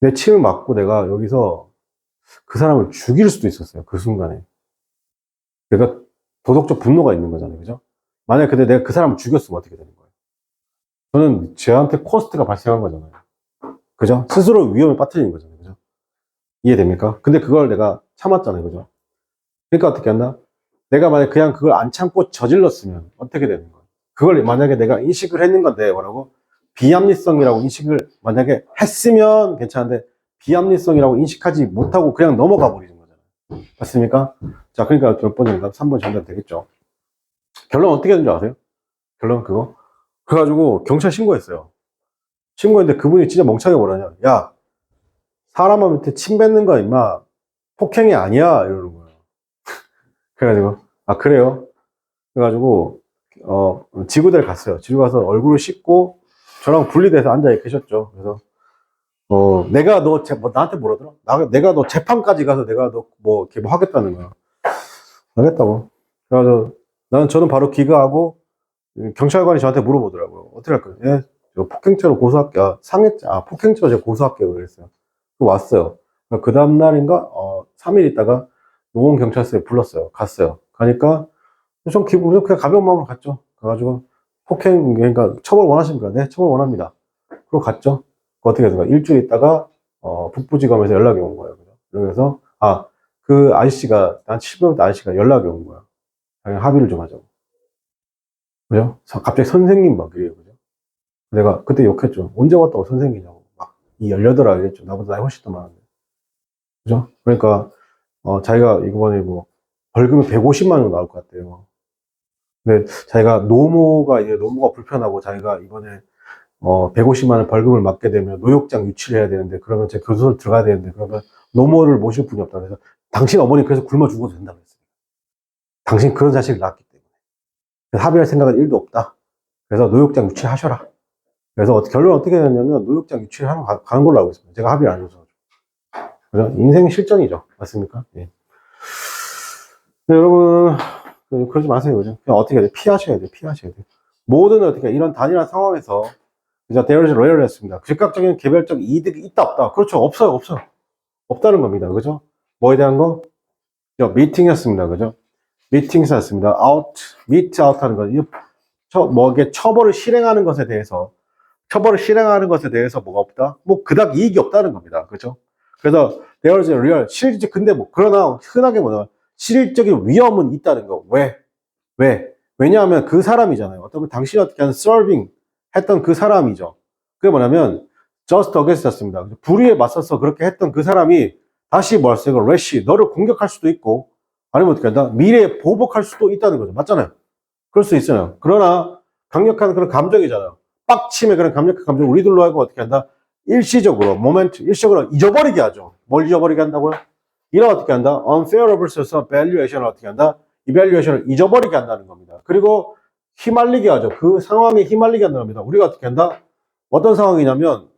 내 침을 맞고 내가 여기서 그 사람을 죽일 수도 있었어요. 그 순간에. 내가 도덕적 분노가 있는 거잖아요. 그죠? 만약에 근데 내가 그 사람을 죽였으면 어떻게 되는 거예요? 저는 쟤한테 코스트가 발생한 거잖아요. 그죠? 스스로 위험에 빠뜨리는 거잖아요. 그죠? 이해됩니까? 근데 그걸 내가 참았잖아요. 그죠? 그러니까 어떻게 한다? 내가 만약에 그냥 그걸 안 참고 저질렀으면 어떻게 되는 거예요? 그걸 만약에 내가 인식을 했는 건데 뭐라고? 비합리성이라고 인식을 만약에 했으면 괜찮은데 비합리성이라고 인식하지 못하고 그냥 넘어가 버리는 거잖아요. 맞습니까? 자, 그러니까 몇 번인가? 3번 정답 되겠죠. 결론 어떻게 되는 줄 아세요? 결론 그거? 그래가지고 경찰 신고했어요. 신고했는데 그분이 진짜 멍청하게 뭐라냐. 야, 사람한테 침 뱉는 거 임마 폭행이 아니야 이러는 거예요. 그래가지고 그래요? 그래가지고 지구대를 갔어요. 지구 가서 얼굴을 씻고 저랑 분리돼서 앉아 계셨죠. 그래서 내가 나한테 뭐라더라? 내가 너 재판까지 가서 내가 너 이렇게 하겠다는 거야. 하겠다고. 그래서 저는 바로 귀가하고 경찰관이 저한테 물어보더라고요. 어떻게 할 거예요? 예, 저 폭행죄로 고소할게요. 상해죄, 폭행죄로 제가 고소할게요. 그랬어요. 왔어요. 그 다음날인가, 3일 있다가 노원경찰서에 불렀어요. 갔어요. 가니까, 좀 기분, 그냥 가벼운 마음으로 갔죠. 가가지고, 폭행, 그러니까 처벌 원하십니까? 네, 처벌 원합니다. 그리고 갔죠. 어떻게 해서 일주일 있다가, 북부지검에서 연락이 온 거예요. 그래서, 그 아저씨가, 한 7개월 아저씨가 연락이 온 거야. 그냥 합의를 좀 하자고. 그죠? 갑자기 선생님 막 그래요. 그죠? 내가 그때 욕했죠. 언제 왔다고 선생님이냐고. 막, 이 18아 이랬죠. 나보다 나이 훨씬 더 많은데. 그죠? 그러니까, 자기가 이번에 뭐, 벌금이 150만 원 나올 것 같대요. 근데 자기가 노모가 불편하고 자기가 이번에, 150만 원 벌금을 맞게 되면 노역장 유치를 해야 되는데, 그러면 제가 교도소 들어가야 되는데, 그러면 노모를 모실 분이 없다. 그래서 당신 어머니 그래서 굶어 죽어도 된다고 했어요. 당신 그런 자식을 낳았기 때문에. 그래서 합의할 생각은 1도 없다. 그래서 노역장 유치하셔라. 그래서 결론은 어떻게 됐냐면 노역장 유치를 하러 가는 걸로 알고 있습니다. 제가 합의를 안 해서. 그죠? 인생 실전이죠. 맞습니까? 예. 네, 여러분, 그러지 마세요. 그죠? 그냥 어떻게 해야 돼? 피하셔야 돼. 피하셔야 돼. 모든 어떻게, 이런 단일한 상황에서, 그죠? 대열을 로열을 했습니다. 즉각적인 개별적 이득이 있다, 없다. 그렇죠. 없어요, 없어요. 없다는 겁니다. 그죠? 뭐에 대한 거? 미팅이었습니다. 그죠? 미팅이었습니다. meet out 하는 거. 이게 처벌을 실행하는 것에 대해서 뭐가 없다? 뭐, 그닥 이익이 없다는 겁니다. 그죠? 그래서, there's a real, 근데 뭐, 그러나, 흔하게 뭐냐, 실질적인 위험은 있다는 거. 왜? 왜? 왜냐하면 그 사람이잖아요. 어떤 당신이 어떻게 하는 serving 했던 그 사람이죠. 그게 뭐냐면, just against였습니다. 불의에 맞서서 그렇게 했던 그 사람이 다시 뭐 했어요? rash, 너를 공격할 수도 있고, 아니면 어떻게 한다? 미래에 보복할 수도 있다는 거죠. 맞잖아요. 그럴 수 있어요. 그러나, 강력한 그런 감정이잖아요. 빡침의 그런 강력한 감정, 우리들로 하고 어떻게 한다? 일시적으로 잊어버리게 하죠. 뭘 잊어버리게 한다고요? 이런 어떻게 한다? unfair versus valuation을 어떻게 한다? evaluation을 잊어버리게 한다는 겁니다. 그리고 휘말리게 하죠. 그 상황에 휘말리게 한다는 겁니다. 우리가 어떻게 한다? 어떤 상황이냐면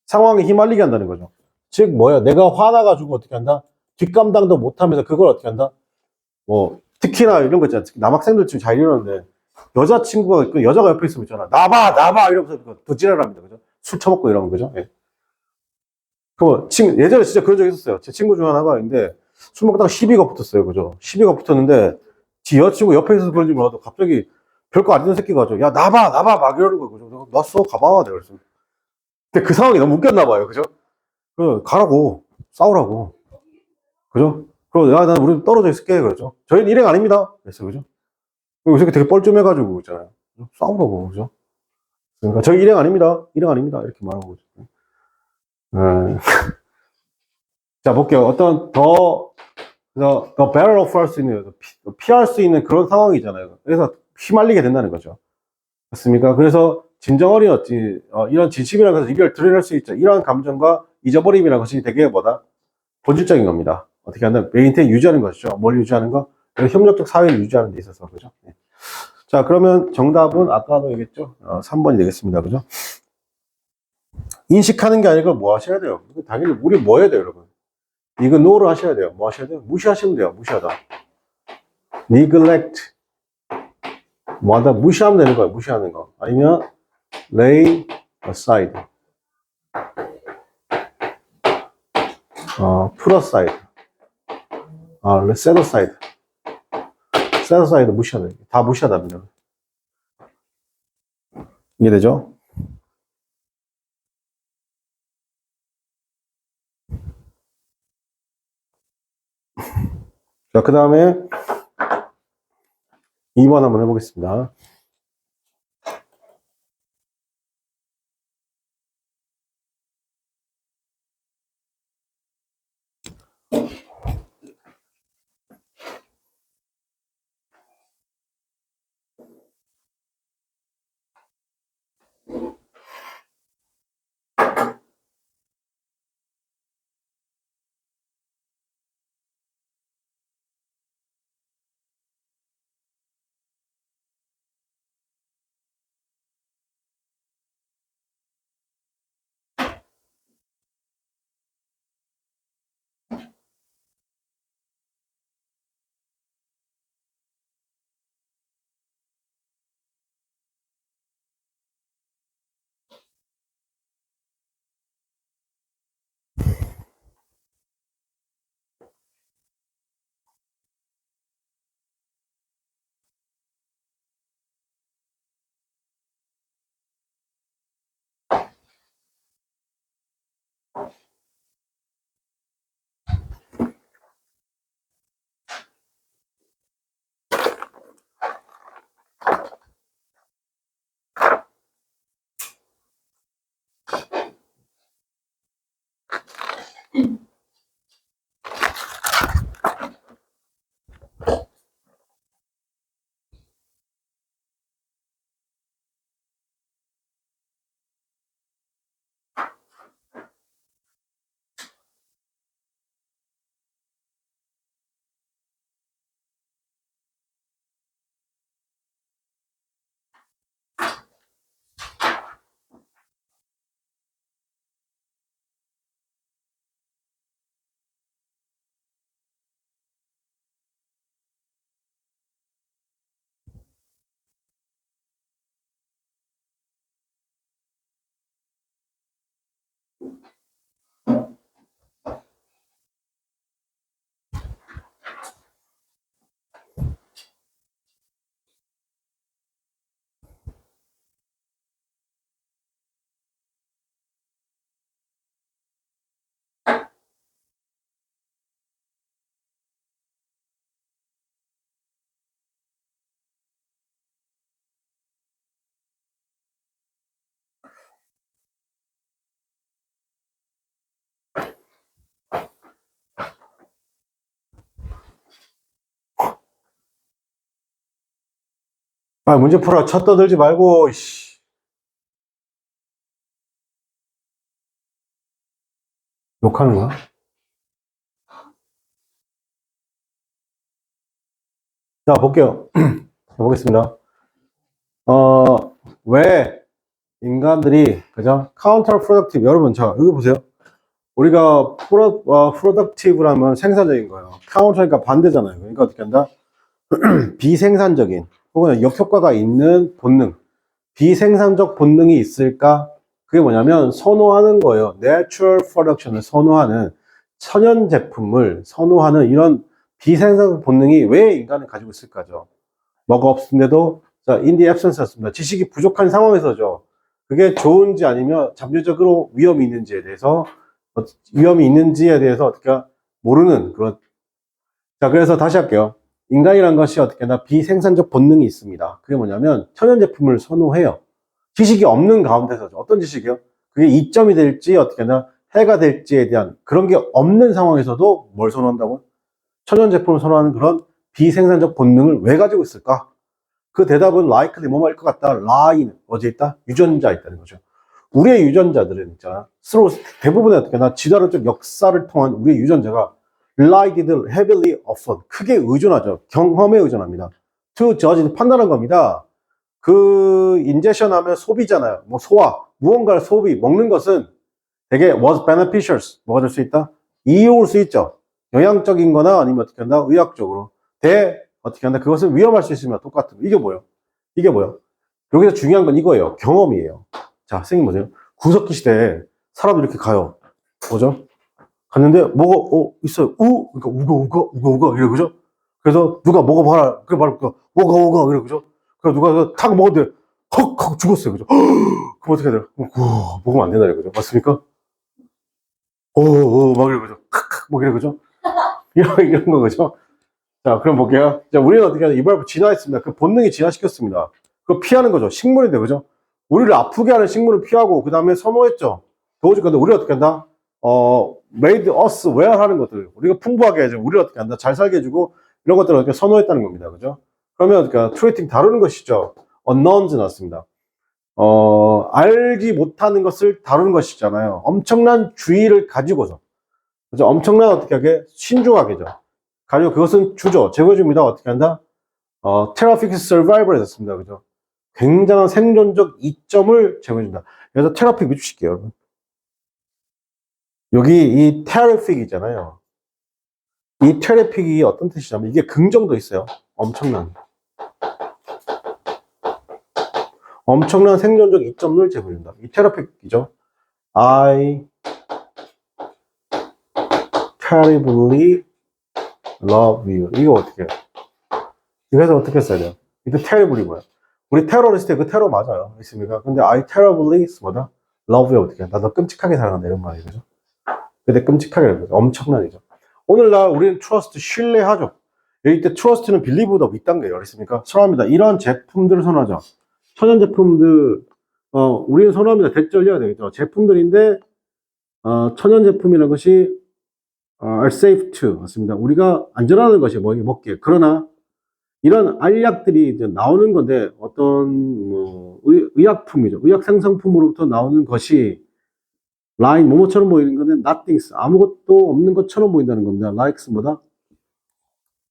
상황에 휘말리게 한다는 거죠. 즉 뭐야? 내가 화나가지고 어떻게 한다? 뒷감당도 못하면서 그걸 어떻게 한다? 뭐 특히나 이런 거 있잖아. 남학생들 지금 잘 이러는데 여자친구가 있고 여자가 옆에 있으면 있잖아. 나봐 이러면서 더 지랄합니다. 그죠? 술 처먹고 이러면 그죠? 예. 예전에 진짜 그런 적 있었어요. 제 친구 중 하나가 있는데 술 먹다가 시비가 붙었어요. 그죠? 시비가 붙었는데 지 여자친구 옆에 있어서 그런지 몰라도 갑자기 별거 아닌 새끼가 가지고 야 나봐 막 이러는 거예요. 그죠? 놨어 가봐 내가 그랬어. 근데 그 상황이 너무 웃겼나 봐요. 그죠? 가라고 싸우라고. 그죠? 그리고 난 우리 떨어져 있을게 그러죠. 저희는 일행 아닙니다. 그랬어 그죠? 그리고 이 새끼 되게 뻘쭘해가지고 있잖아요. 싸우라고 그죠? 그러니까 저희 일행 아닙니다. 일행 아닙니다. 이렇게 말하고 그죠? 네. 자 볼게요. 어떤 더 better off 할 수 있는, 피할 수 있는 그런 상황이잖아요. 그래서 휘말리게 된다는 거죠. 맞습니까? 그래서 진정 어린 이런 진심이라는 것을 이별 드러낼 수 있죠. 이러한 감정과 잊어버림이라는 것이 되게 본질적인 겁니다. 어떻게 하면 메인테인 유지하는 것이죠. 뭘 유지하는 거? 협력적 사회를 유지하는 데 있어서, 그죠? 네. 자, 그러면 정답은 아까도 얘기했죠? 3번이 되겠습니다. 그죠? 인식하는 게 아니고 뭐 하셔야 돼요? 당연히 우리 뭐 해야 돼요, 여러분? 이거 노를 하셔야 돼요. 뭐 하셔야 돼요? 무시하시면 돼요. 무시하다. neglect. 뭐 하다 무시하면 되는 거예요. 무시하는 거. 아니면 lay aside. put aside. set aside. set aside 무시하다. 다 무시하답니다. 이해되죠? 자, 그 다음에 2번 한번 해보겠습니다. 아, 문제 풀어. 첫 떠들지 말고, 씨. 욕하는 거야? 자, 볼게요. 보겠습니다. 왜 인간들이, 그죠? 카운터 프로덕티브. 여러분, 자, 여기 보세요. 우리가 프로덕티브라면 생산적인 거예요. 카운터니까 반대잖아요. 그러니까 어떻게 한다? 비생산적인, 혹은 역효과가 있는 본능. 비생산적 본능이 있을까? 그게 뭐냐면 선호하는 거예요. Natural Production을 선호하는 천연 제품을 선호하는 이런 비생산적 본능이 왜 인간은 가지고 있을까죠? 뭐가 없는데도 자, in the absence였습니다. 지식이 부족한 상황에서죠. 그게 좋은지 아니면 잠재적으로 위험이 있는지에 대해서 어떻게 모르는 그런. 자, 그래서 다시 할게요. 인간이란 것이 어떻게나 비생산적 본능이 있습니다. 그게 뭐냐면 천연 제품을 선호해요. 지식이 없는 가운데서죠. 어떤 지식이요? 그게 이점이 될지 어떻게나 해가 될지에 대한 그런 게 없는 상황에서도 뭘 선호한다고? 천연 제품을 선호하는 그런 비생산적 본능을 왜 가지고 있을까? 그 대답은 likely 뭐뭐일 것 같다. lying 어디에 있다? 유전자 있다는 거죠. 우리의 유전자들은 있잖아. 스스로 대부분의 어떻게나 지도적 역사를 통한 우리의 유전자가 relied heavily upon 크게 의존하죠. 경험에 의존합니다. to judge 판단한 겁니다. 그 인제션 하면 소비잖아요. 뭐 소화, 무언가를 소비, 먹는 것은 되게 was beneficial, 뭐가 될 수 있다? 이로울 수 있죠. 영양적인 거나 아니면 어떻게 한다? 의학적으로. 어떻게 한다? 그것은 위험할 수 있으면 똑같은 거. 이게 뭐예요? 이게 뭐예요? 여기서 중요한 건 이거예요. 경험이에요. 자, 선생님 보세요. 구석기 시대에 사람들이 이렇게 가요. 뭐죠? 갔는데 뭐가 있어요. 그러니까 우거 이래 그죠? 그래서 누가 먹어봐라. 그래 말고 우거 이래 그죠? 그래서 누가 탁 먹었는데 헉 하고 죽었어요. 그죠? 그럼 어떻게 해야 돼요? 먹으면 안 된다 이거죠. 맞습니까? 막 이래 그죠? 막 이래 그죠? 이런 거 그죠? 자, 그럼 볼게요. 자, 우리는 어떻게 하냐? 이번에 진화했습니다. 그 본능이 진화시켰습니다. 그거 피하는 거죠. 식물인데, 그죠? 우리를 아프게 하는 식물을 피하고, 그 다음에 선호했죠. 도와줄 건데, 우리가 어떻게 한다? made us well 하는 것들. 우리가 풍부하게 해주고, 우리를 어떻게 한다? 잘 살게 해주고, 이런 것들을 어떻게 선호했다는 겁니다. 그죠? 그러면 어떻게, 트레이팅 다루는 것이죠. unknowns 나왔습니다. 알지 못하는 것을 다루는 것이잖아요. 엄청난 주의를 가지고서. 그죠? 엄청난 어떻게 하게? 신중하게죠. 가지고 그것은 주죠. 제거해줍니다. 어떻게 한다? 테라픽 서바이벌에 됐습니다. 그죠? 굉장한 생존적 이점을 제공해준다. 그래서 테라픽 밑줄칠게요, 여러분. 여기 이 테라픽이잖아요. 이 테라픽이 어떤 뜻이냐면 이게 긍정도 있어요. 엄청난 생존적 이점을 제공해준다. 이 테라픽이죠. I terribly love you. 이거 어떻게 해요? 이거에서 어떻게 써야 돼요? 이때 terribly 뭐야? 우리 테러리스트 그 테러 맞아요. 있습니까? 근데 I terribly 뭐다? love you 어떻게 해? 나 너 끔찍하게 사랑한다 이런 말이죠. 근데 끔찍하게 거죠. 엄청나죠. 오늘날 우리는 트러스트 신뢰하죠. 여기 때 트러스트는 빌리브보다 윗단 게요. 있습니까? 선호합니다. 이런 제품들을 선호하죠. 천연 제품들 우리는 선호합니다. 대절려야 되겠죠. 제품들인데 천연 제품이라는 것이 are safe to 맞습니다. 우리가 안전하다는 것이 먹기에 그러나 이런 알약들이 이제 나오는 건데 어떤 의약품이죠. 의학 생성품으로부터 나오는 것이 라인 뭐뭐처럼 보이는 거는 nothings 아무것도 없는 것처럼 보인다는 겁니다. likes 뭐다?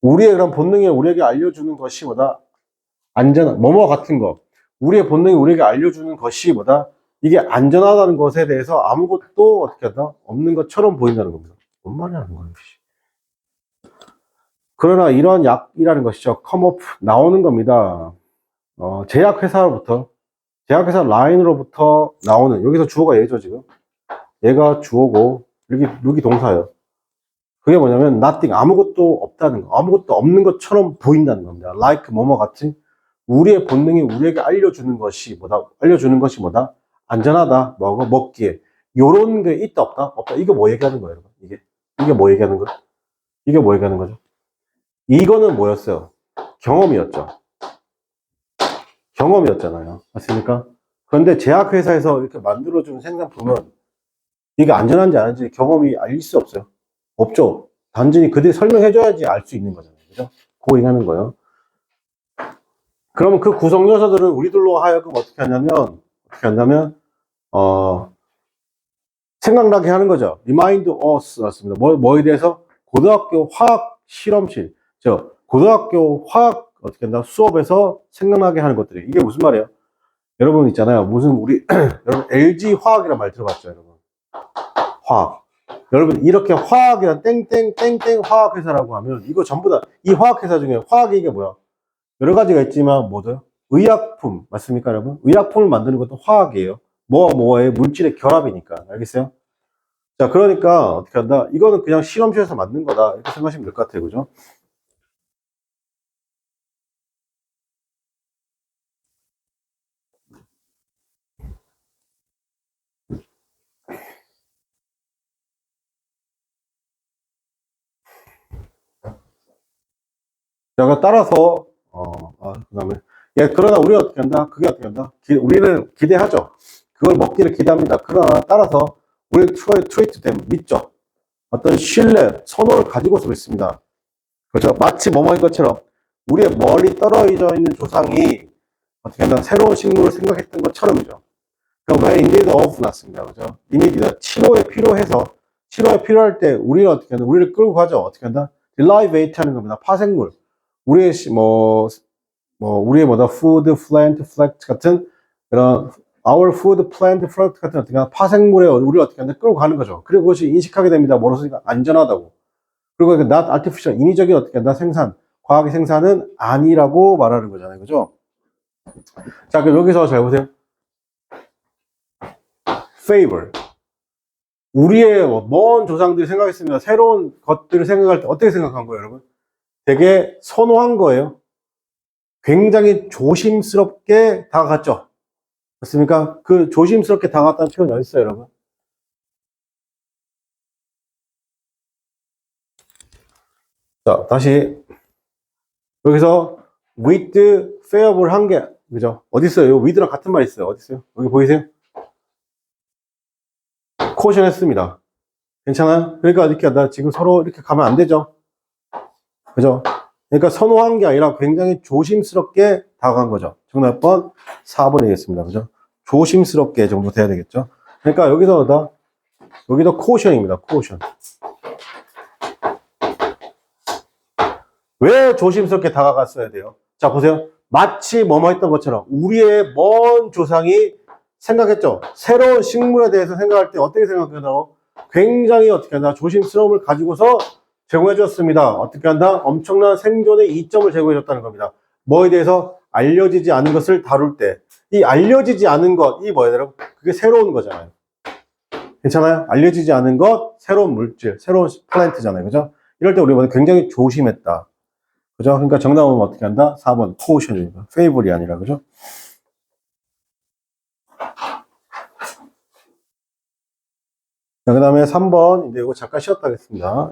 우리의 그런 본능이 우리에게 알려주는 것이 뭐다? 안전한 뭐뭐 같은 거. 우리의 본능이 우리에게 알려주는 것이 뭐다? 이게 안전하다는 것에 대해서 아무것도 어떻게 하다? 없는 것처럼 보인다는 겁니다. 뭔 말이라는 거예요. 그러나 이러한 약이라는 것이죠. 컴업 나오는 겁니다. 제약회사 라인으로부터 나오는 여기서 주어가 얘죠 지금. 얘가 주어고 여기 동사예요. 그게 뭐냐면 nothing 아무것도 없다는 거, 아무것도 없는 것처럼 보인다는 겁니다. like 뭐뭐 같이 우리의 본능이 우리에게 알려주는 것이 뭐다? 안전하다, 먹기에 요런 게 있다 없다? 이거 뭐 얘기하는 거예요, 여러분? 이게 뭐 얘기하는 거예요? 이게 뭐 얘기하는 거죠? 이거는 뭐였어요? 경험이었죠. 경험이었잖아요. 맞습니까? 그런데 제약회사에서 이렇게 만들어준 생산품은 이게 안전한지 아닌지 경험이 알 수 없어요. 없죠. 단순히 그들이 설명해줘야지 알 수 있는 거잖아요. 그죠? 그거 얘기하는 거예요. 그러면 그 구성 요소들은 우리들로 하여금 어떻게 한다면, 생각나게 하는 거죠. Remind us 맞습니다. 뭐에 대해서? 고등학교 화학 실험실. 고등학교 화학 어떻게 한다? 수업에서 생각나게 하는 것들이. 이게 무슨 말이에요? 여러분 있잖아요. 여러분 LG 화학이란 말 들어봤죠, 여러분? 화학. 여러분 이렇게 화학이란 땡땡땡땡 화학회사라고 하면 이거 전부 다 이 화학회사 중에 화학이 이게 뭐야? 여러 가지가 있지만 뭐죠? 의약품 맞습니까, 여러분? 의약품을 만드는 것도 화학이에요. 뭐의 물질의 결합이니까. 알겠어요? 자, 그러니까 어떻게 한다? 이거는 그냥 실험실에서 만든 거다. 이렇게 생각하시면 될 것 같아요. 그죠? 자, 따라서 그다음에 그러나 우리가 어떻게 한다? 그게 어떻게 한다? 우리는 기대하죠. 그걸 먹기를 기대합니다. 그러나 따라서 우리는 트레이트 됨 믿죠. 어떤 신뢰, 선호를 가지고서 있습니다. 그렇죠? 마치 뭐뭐인 것처럼 우리의 멀리 떨어져 있는 조상이 어떻게 한다? 새로운 식물을 생각했던 것처럼이죠. 그럼 왜 indeed of 났습니다. 그죠? 이미디다. 치료에 필요할 때 우리는 어떻게 한다? 우리를 끌고 가죠. 어떻게 한다? derivate 하는 겁니다. 파생물. 우리의 우리의 food, plant, flex 같은 그런 our food, plant, flex 같은 어떻게 한다? 파생물에 우리를 어떻게 한다? 끌고 가는 거죠. 그리고 그것이 인식하게 됩니다. 뭐로서 안전하다고. 그리고 그 not artificial, 인위적인 어떻게 한다? 과학의 생산은 아니라고 말하는 거잖아요. 그죠? 자, 그럼 여기서 잘 보세요. favor. 우리의 먼 조상들이 생각했습니다. 새로운 것들을 생각할 때 어떻게 생각한 거예요, 여러분? 되게 선호한 거예요. 굉장히 조심스럽게 다가갔죠. 맞습니까? 그 조심스럽게 다가갔다는 표현이 어디 있어요, 여러분? 자, 다시 여기서 with favorable 한 게, 그죠? 어디 있어요? with랑 같은 말 있어요. 어디 있어요? 여기 보이세요? caution 했습니다. 괜찮아요? 그러니까 이렇게 나 지금 서로 이렇게 가면 안 되죠. 그죠? 그러니까 선호한 게 아니라 굉장히 조심스럽게 다가간 거죠. 정답 번 4번이겠습니다. 그죠? 조심스럽게 정도 돼야 되겠죠. 그러니까 여기도 caution입니다. caution. 왜 조심스럽게 다가갔어야 돼요? 자, 보세요. 마치 뭐뭐 했던 것처럼 우리의 먼 조상이 생각했죠. 새로운 식물에 대해서 생각할 때 어떻게 생각한다고? 굉장히 어떻게 한다? 조심스러움을 가지고서 제공해 줬습니다. 어떻게 한다? 엄청난 생존의 이점을 제공해 줬다는 겁니다. 뭐에 대해서 알려지지 않은 것을 다룰 때. 이 알려지지 않은 것, 이 뭐예요, 여러분? 그게 새로운 거잖아요. 괜찮아요? 알려지지 않은 것, 새로운 물질, 새로운 플랜트잖아요. 그죠? 이럴 때 우리가 굉장히 조심했다. 그죠? 그러니까 정답은 어떻게 한다? 4번, 코오션입니다. 페이블이 아니라, 그죠? 자, 그 다음에 3번, 이제 이거 잠깐 쉬었다 하겠습니다.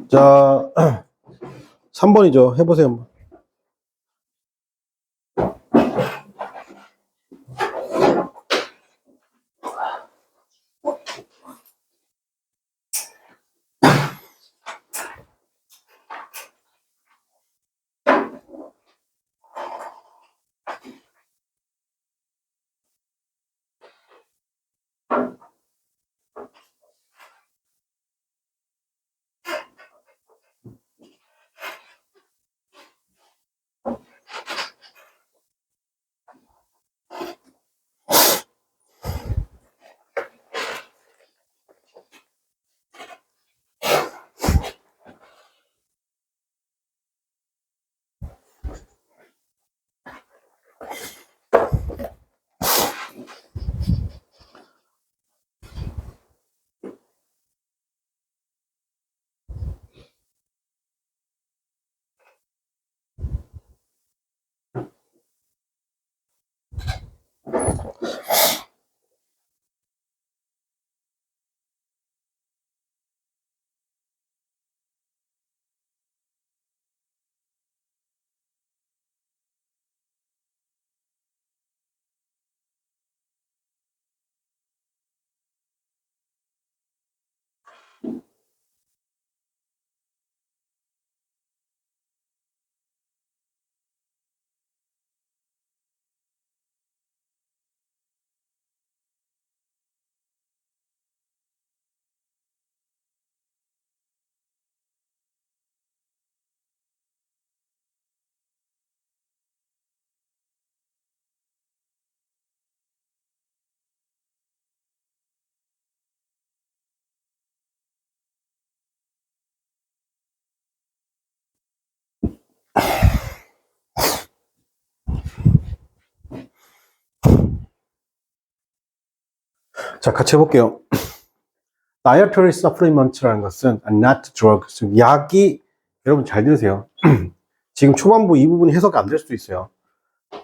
자, 3번이죠. 해보세요. 한번. 자, 같이 해볼게요. Dietary supplements라는 것은 not drug, 즉 약이, 여러분 잘 들으세요. 지금 초반부 이 부분이 해석이 안 될 수도 있어요.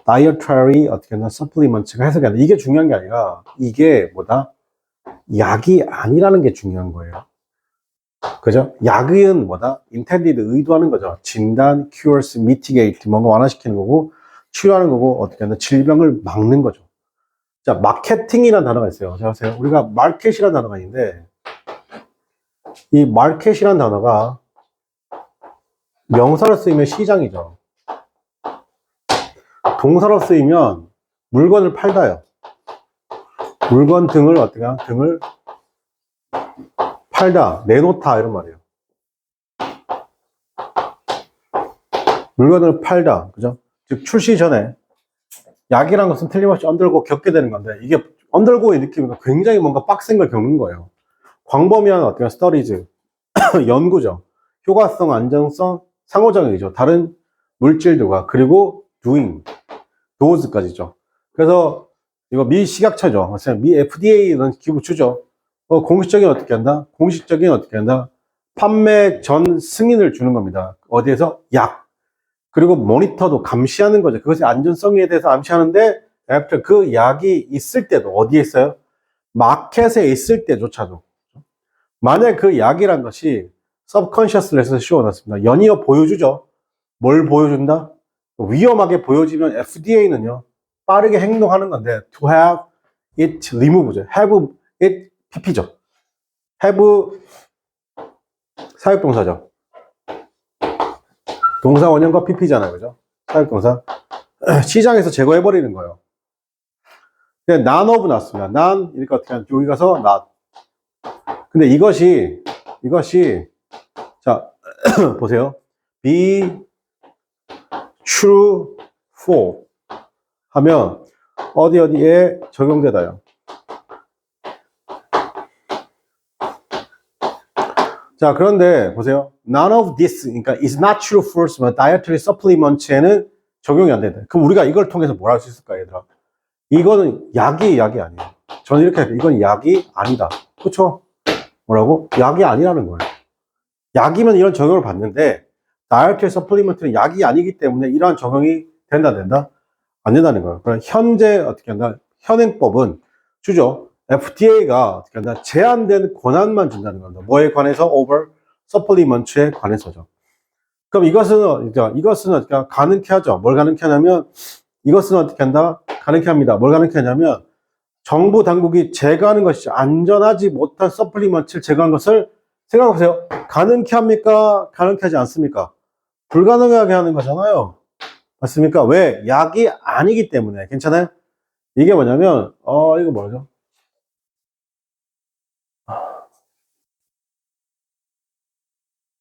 Dietary 어떻게 하나 supplements가 해석이 안 돼. 이게 중요한 게 아니라 이게 뭐다? 약이 아니라는 게 중요한 거예요. 그죠? 약은 뭐다? intended, 의도하는 거죠. 진단, cures, mitigate, 뭔가 완화시키는 거고, 치료하는 거고, 어떻게 하나 질병을 막는 거죠. 자, 마케팅이라는 단어가 있어요. 자, 보세요. 우리가 마켓이라는 단어가 있는데, 이 마켓이라는 단어가 명사로 쓰이면 시장이죠. 동사로 쓰이면 물건을 팔다요. 물건 등을 어떻게 하나? 등을 팔다, 내놓다 이런 말이에요. 물건을 팔다, 그죠? 즉 출시 전에 약이라는 것은 틀림없이 언더고 겪게 되는 건데 이게 언더고의 느낌이 굉장히 뭔가 빡센 걸 겪는 거예요. 광범위한 어떻게 스터디즈 연구죠. 효과성, 안정성, 상호작용이죠. 다른 물질들과 그리고 doing, does까지죠. 그래서 이거 미 식약처죠. 미 FDA는 기부주죠. 공식적인 어떻게 한다? 공식적인 어떻게 한다? 판매 전 승인을 주는 겁니다. 어디에서? 약. 그리고 모니터도 감시하는 거죠. 그것의 안전성에 대해서 감시하는데 그 약이 있을 때도 어디에 있어요? 마켓에 있을 때조차도 만약 그 약이란 것이 subconscious에서 씌워놨습니다. 연이어 보여주죠. 뭘 보여준다? 위험하게 보여지면 FDA는요 빠르게 행동하는 건데 to have it removed죠. have it pp죠. have 사역동사죠. 동사 원형과 pp잖아요. 그죠? 사역동사. 시장에서 제거해버리는 거예요. 근데 none of 나왔습니다. none, 이렇게 어떻게 하면 여기 가서 not. 근데 이것이, 자, 보세요. be true for 하면 어디에 적용되다요. 자, 그런데 보세요. None of this, 그러니까 is not true for dietary supplements에는 적용이 안 된다. 그럼 우리가 이걸 통해서 뭘 할 수 있을까, 얘들아? 이거는 약이 아니에요. 저는 이렇게 할게요. 이건 약이 아니다. 그쵸? 뭐라고? 약이 아니라는 거예요. 약이면 이런 적용을 받는데 다이어트리 서플리먼트는 약이 아니기 때문에 이러한 적용이 된다? 안 된다는 거예요. 그럼 현재 어떻게 한다? 현행법은 주죠. FDA가 어떻게 한다? 제한된 권한만 준다는 겁니다. 뭐에 관해서? over supplement에 관해서죠. 그럼 이것은 어떻게 가능케 하죠. 뭘 가능케 하냐면 이것은 어떻게 한다? 가능케 합니다. 뭘 가능케 하냐면 정부 당국이 제거하는 것이죠. 안전하지 못한 서플리먼트를 제거한 것을 생각해보세요. 가능케 합니까? 가능케 하지 않습니까? 불가능하게 하는 거잖아요. 맞습니까? 왜? 약이 아니기 때문에. 괜찮아요? 이게 뭐냐면, 이거 뭐죠?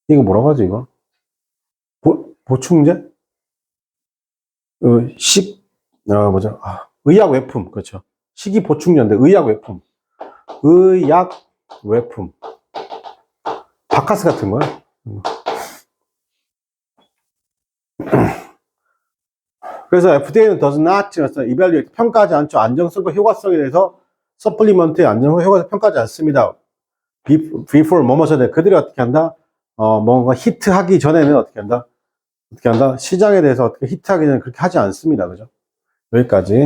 이거 뭐라고 하지, 이거? 보충제? 뭐죠? 의약 외품. 그렇죠. 식이 보충제인데, 의약 외품. 의약 외품. 바카스 같은 거요? 그래서 FDA는 does not evaluate, 평가하지 않죠. 안정성과 효과성에 대해서 서플리먼트의 안정성과 효과성 평가하지 않습니다. before 뭐뭐 전에 그들이 어떻게 한다? 뭔가 히트하기 전에는 어떻게 한다? 시장에 대해서 어떻게 히트하기 전에 그렇게 하지 않습니다. 그죠? 여기까지.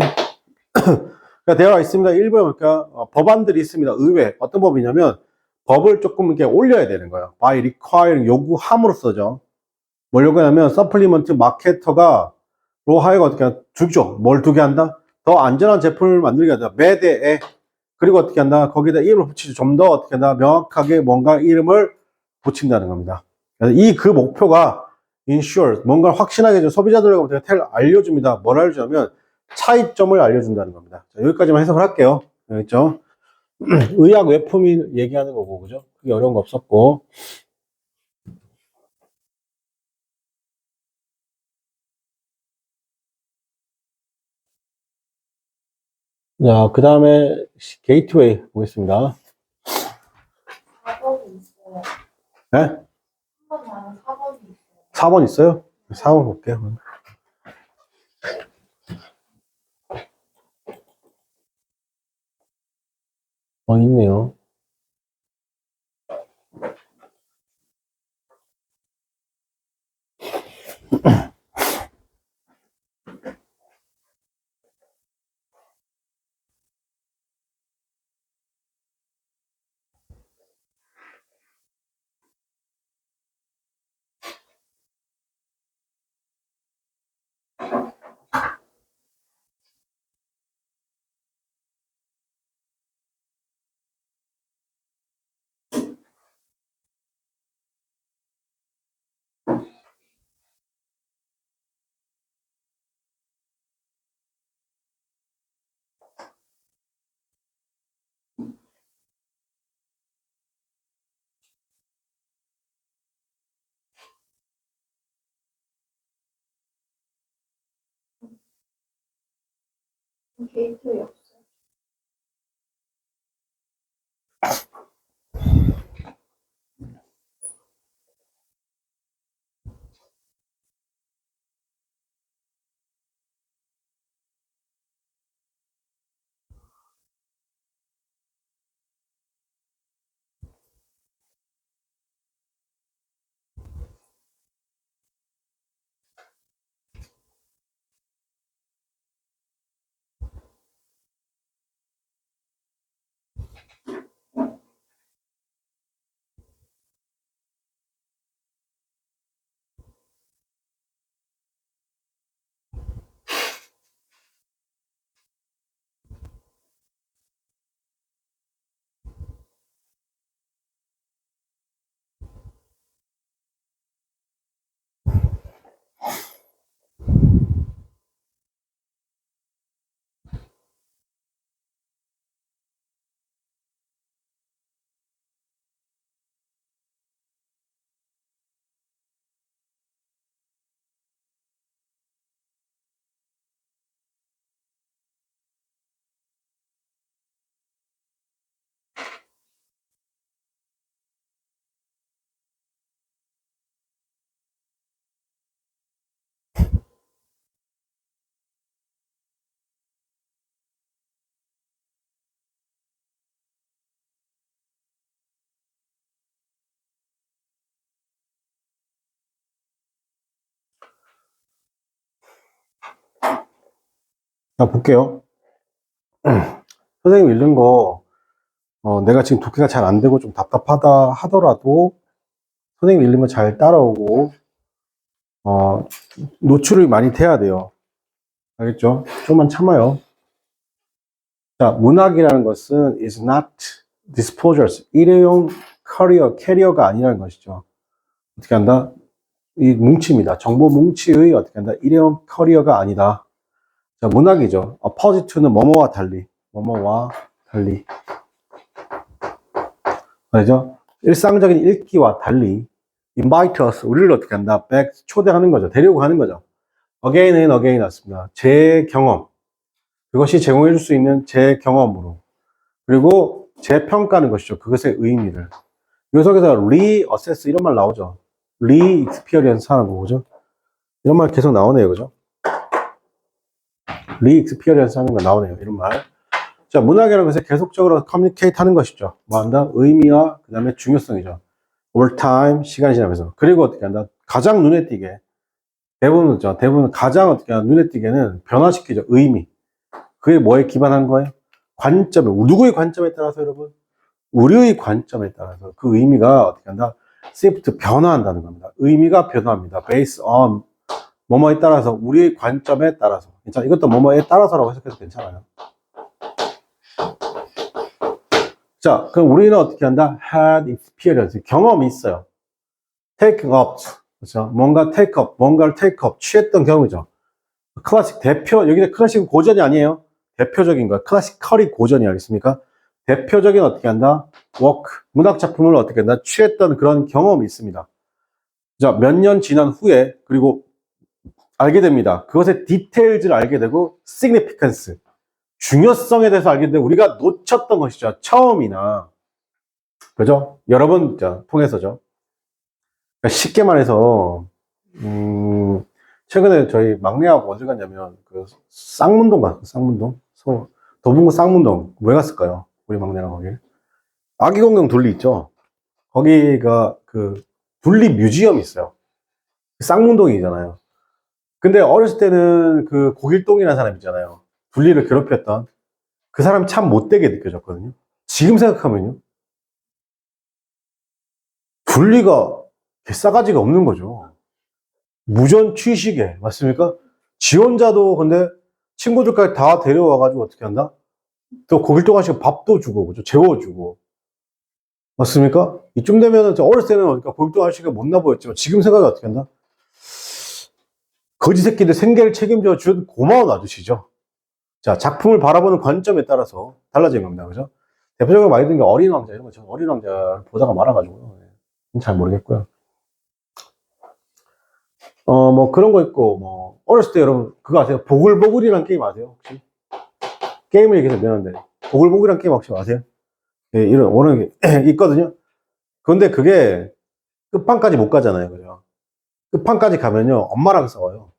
그러니까 대화가 있습니다. 일부에 보니까 법안들이 있습니다. 의회. 어떤 법이냐면 법을 조금 이렇게 올려야 되는 거예요. by requiring, 요구함으로써죠. 뭘 요구하냐면 서플리먼트 마케터가 로하이가 어떻게 주죠? 뭘 두게 한다? 더 안전한 제품을 만들게 한다. 매대에 그리고 어떻게 한다? 거기다 이름을 붙이죠. 좀 더 어떻게 한다? 명확하게 뭔가 이름을 붙인다는 겁니다. 그래서 이 그 목표가 ensure, 뭔가 확신하게 소비자들에게 알려줍니다. 뭘 알려주냐면 차이점을 알려준다는 겁니다. 자, 여기까지만 해석을 할게요. 여기 있죠? 의학 외품이 얘기하는 거고, 그죠? 그게 어려운 거 없었고. 자, 그 다음에 게이트웨이 보겠습니다. 4번이 있어요. 네? 3번 나는 4번이 있어요. 4번 있어요? 4번 볼게요. 있네요. 게이트웨이 없어요. 자, 볼게요. 선생님 읽는 거, 내가 지금 독해가 잘 안 되고 좀 답답하다 하더라도, 선생님 읽는 거 잘 따라오고, 노출이 많이 돼야 돼요. 알겠죠? 좀만 참아요. 자, 문학이라는 것은 is not disposals. 일회용 캐리어가 아니라는 것이죠. 어떻게 한다? 이 뭉치입니다. 정보 뭉치의 어떻게 한다? 일회용 커리어가 아니다. 자, 문학이죠. opposite to는 뭐뭐와 달리. 뭐뭐와 달리. 그죠? 일상적인 읽기와 달리 invite us, 우리를 어떻게 한다? back, 초대하는 거죠. 데리고 가는 거죠. again and again 왔습니다. 제 경험. 그것이 제공해 줄 수 있는 제 경험으로. 그리고 재평가하는 것이죠. 그것의 의미를. 이 속에서 reassess 이런 말 나오죠. re-experience 하는 거죠. 이런 말 계속 나오네요. 그죠? re-experience 하는 거 나오네요. 이런 말. 자, 문학이라는 것을 계속적으로 커뮤니케이트 하는 것이죠. 뭐 한다? 의미와 그 다음에 중요성이죠. over time, 시간이 지나면서. 그리고 어떻게 한다? 가장 눈에 띄게. 대부분 가장 어떻게 한다? 눈에 띄게는 변화시키죠. 의미. 그게 뭐에 기반한 거예요? 관점에. 누구의 관점에 따라서 여러분? 우리의 관점에 따라서 그 의미가 어떻게 한다? shift, 변화한다는 겁니다. 의미가 변화합니다. based on 뭐뭐에 따라서, 우리의 관점에 따라서. 괜찮아. 이것도 뭐뭐에 따라서라고 해석해도 괜찮아요. 자, 그럼 우리는 어떻게 한다? had experience. 경험이 있어요. take up. 그렇죠? 뭔가 take up, 뭔가를 take up, 취했던 경험이죠. 클래식 대표, 여기는 클래식은 고전이 아니에요. 대표적인 거야. 클래시컬이 고전이 알겠습니까? 대표적인 어떻게 한다? 워크, 문학 작품을 어떻게 한다? 취했던 그런 경험이 있습니다. 자, 몇 년 지난 후에, 그리고 알게 됩니다. 그것의 디테일즈를 알게 되고, significance, 중요성에 대해서 알게 되고, 우리가 놓쳤던 것이죠. 처음이나. 그죠? 여러 번 통해서죠. 그러니까 쉽게 말해서, 최근에 저희 막내하고 어디 갔냐면, 그, 쌍문동 갔어, 쌍문동. 도봉구 쌍문동. 왜 갔을까요? 우리 막내랑 거기. 아기공룡 둘리 있죠? 거기가 그, 둘리 뮤지엄이 있어요. 쌍문동이잖아요. 근데 어렸을 때는 그 고길동이라는 사람 있잖아요. 둘리를 괴롭혔던. 그 사람 참 못되게 느껴졌거든요. 지금 생각하면요. 둘리가 싸가지가 없는 거죠. 무전 취식에, 맞습니까? 지 혼자도 근데 친구들까지 다 데려와가지고 어떻게 한다? 또 고길동 아저씨가 밥도 주고, 그죠? 재워주고. 맞습니까? 이쯤 되면은, 저 어렸을 때는 그러니까 고길동 아저씨가 못나 보였지만 지금 생각이 어떻게 한다? 거지 새끼들 생계를 책임져 준 고마운 아저씨죠. 자, 작품을 바라보는 관점에 따라서 달라진 겁니다. 그죠? 대표적으로 많이 든 게 어린 왕자, 이런 거, 저는 어린 왕자 보다가 말아가지고, 잘 모르겠고요. 뭐 그런 거 있고, 뭐, 어렸을 때 여러분, 그거 아세요? 보글보글이라는 게임 아세요? 혹시? 게임을 얘기해서 미안한데, 보글보글이라는 게임 혹시 아세요? 예, 이런, 오는 게 있거든요? 그런데 그게 끝판까지 못 가잖아요. 그죠? 끝판까지 가면요, 엄마랑 싸워요.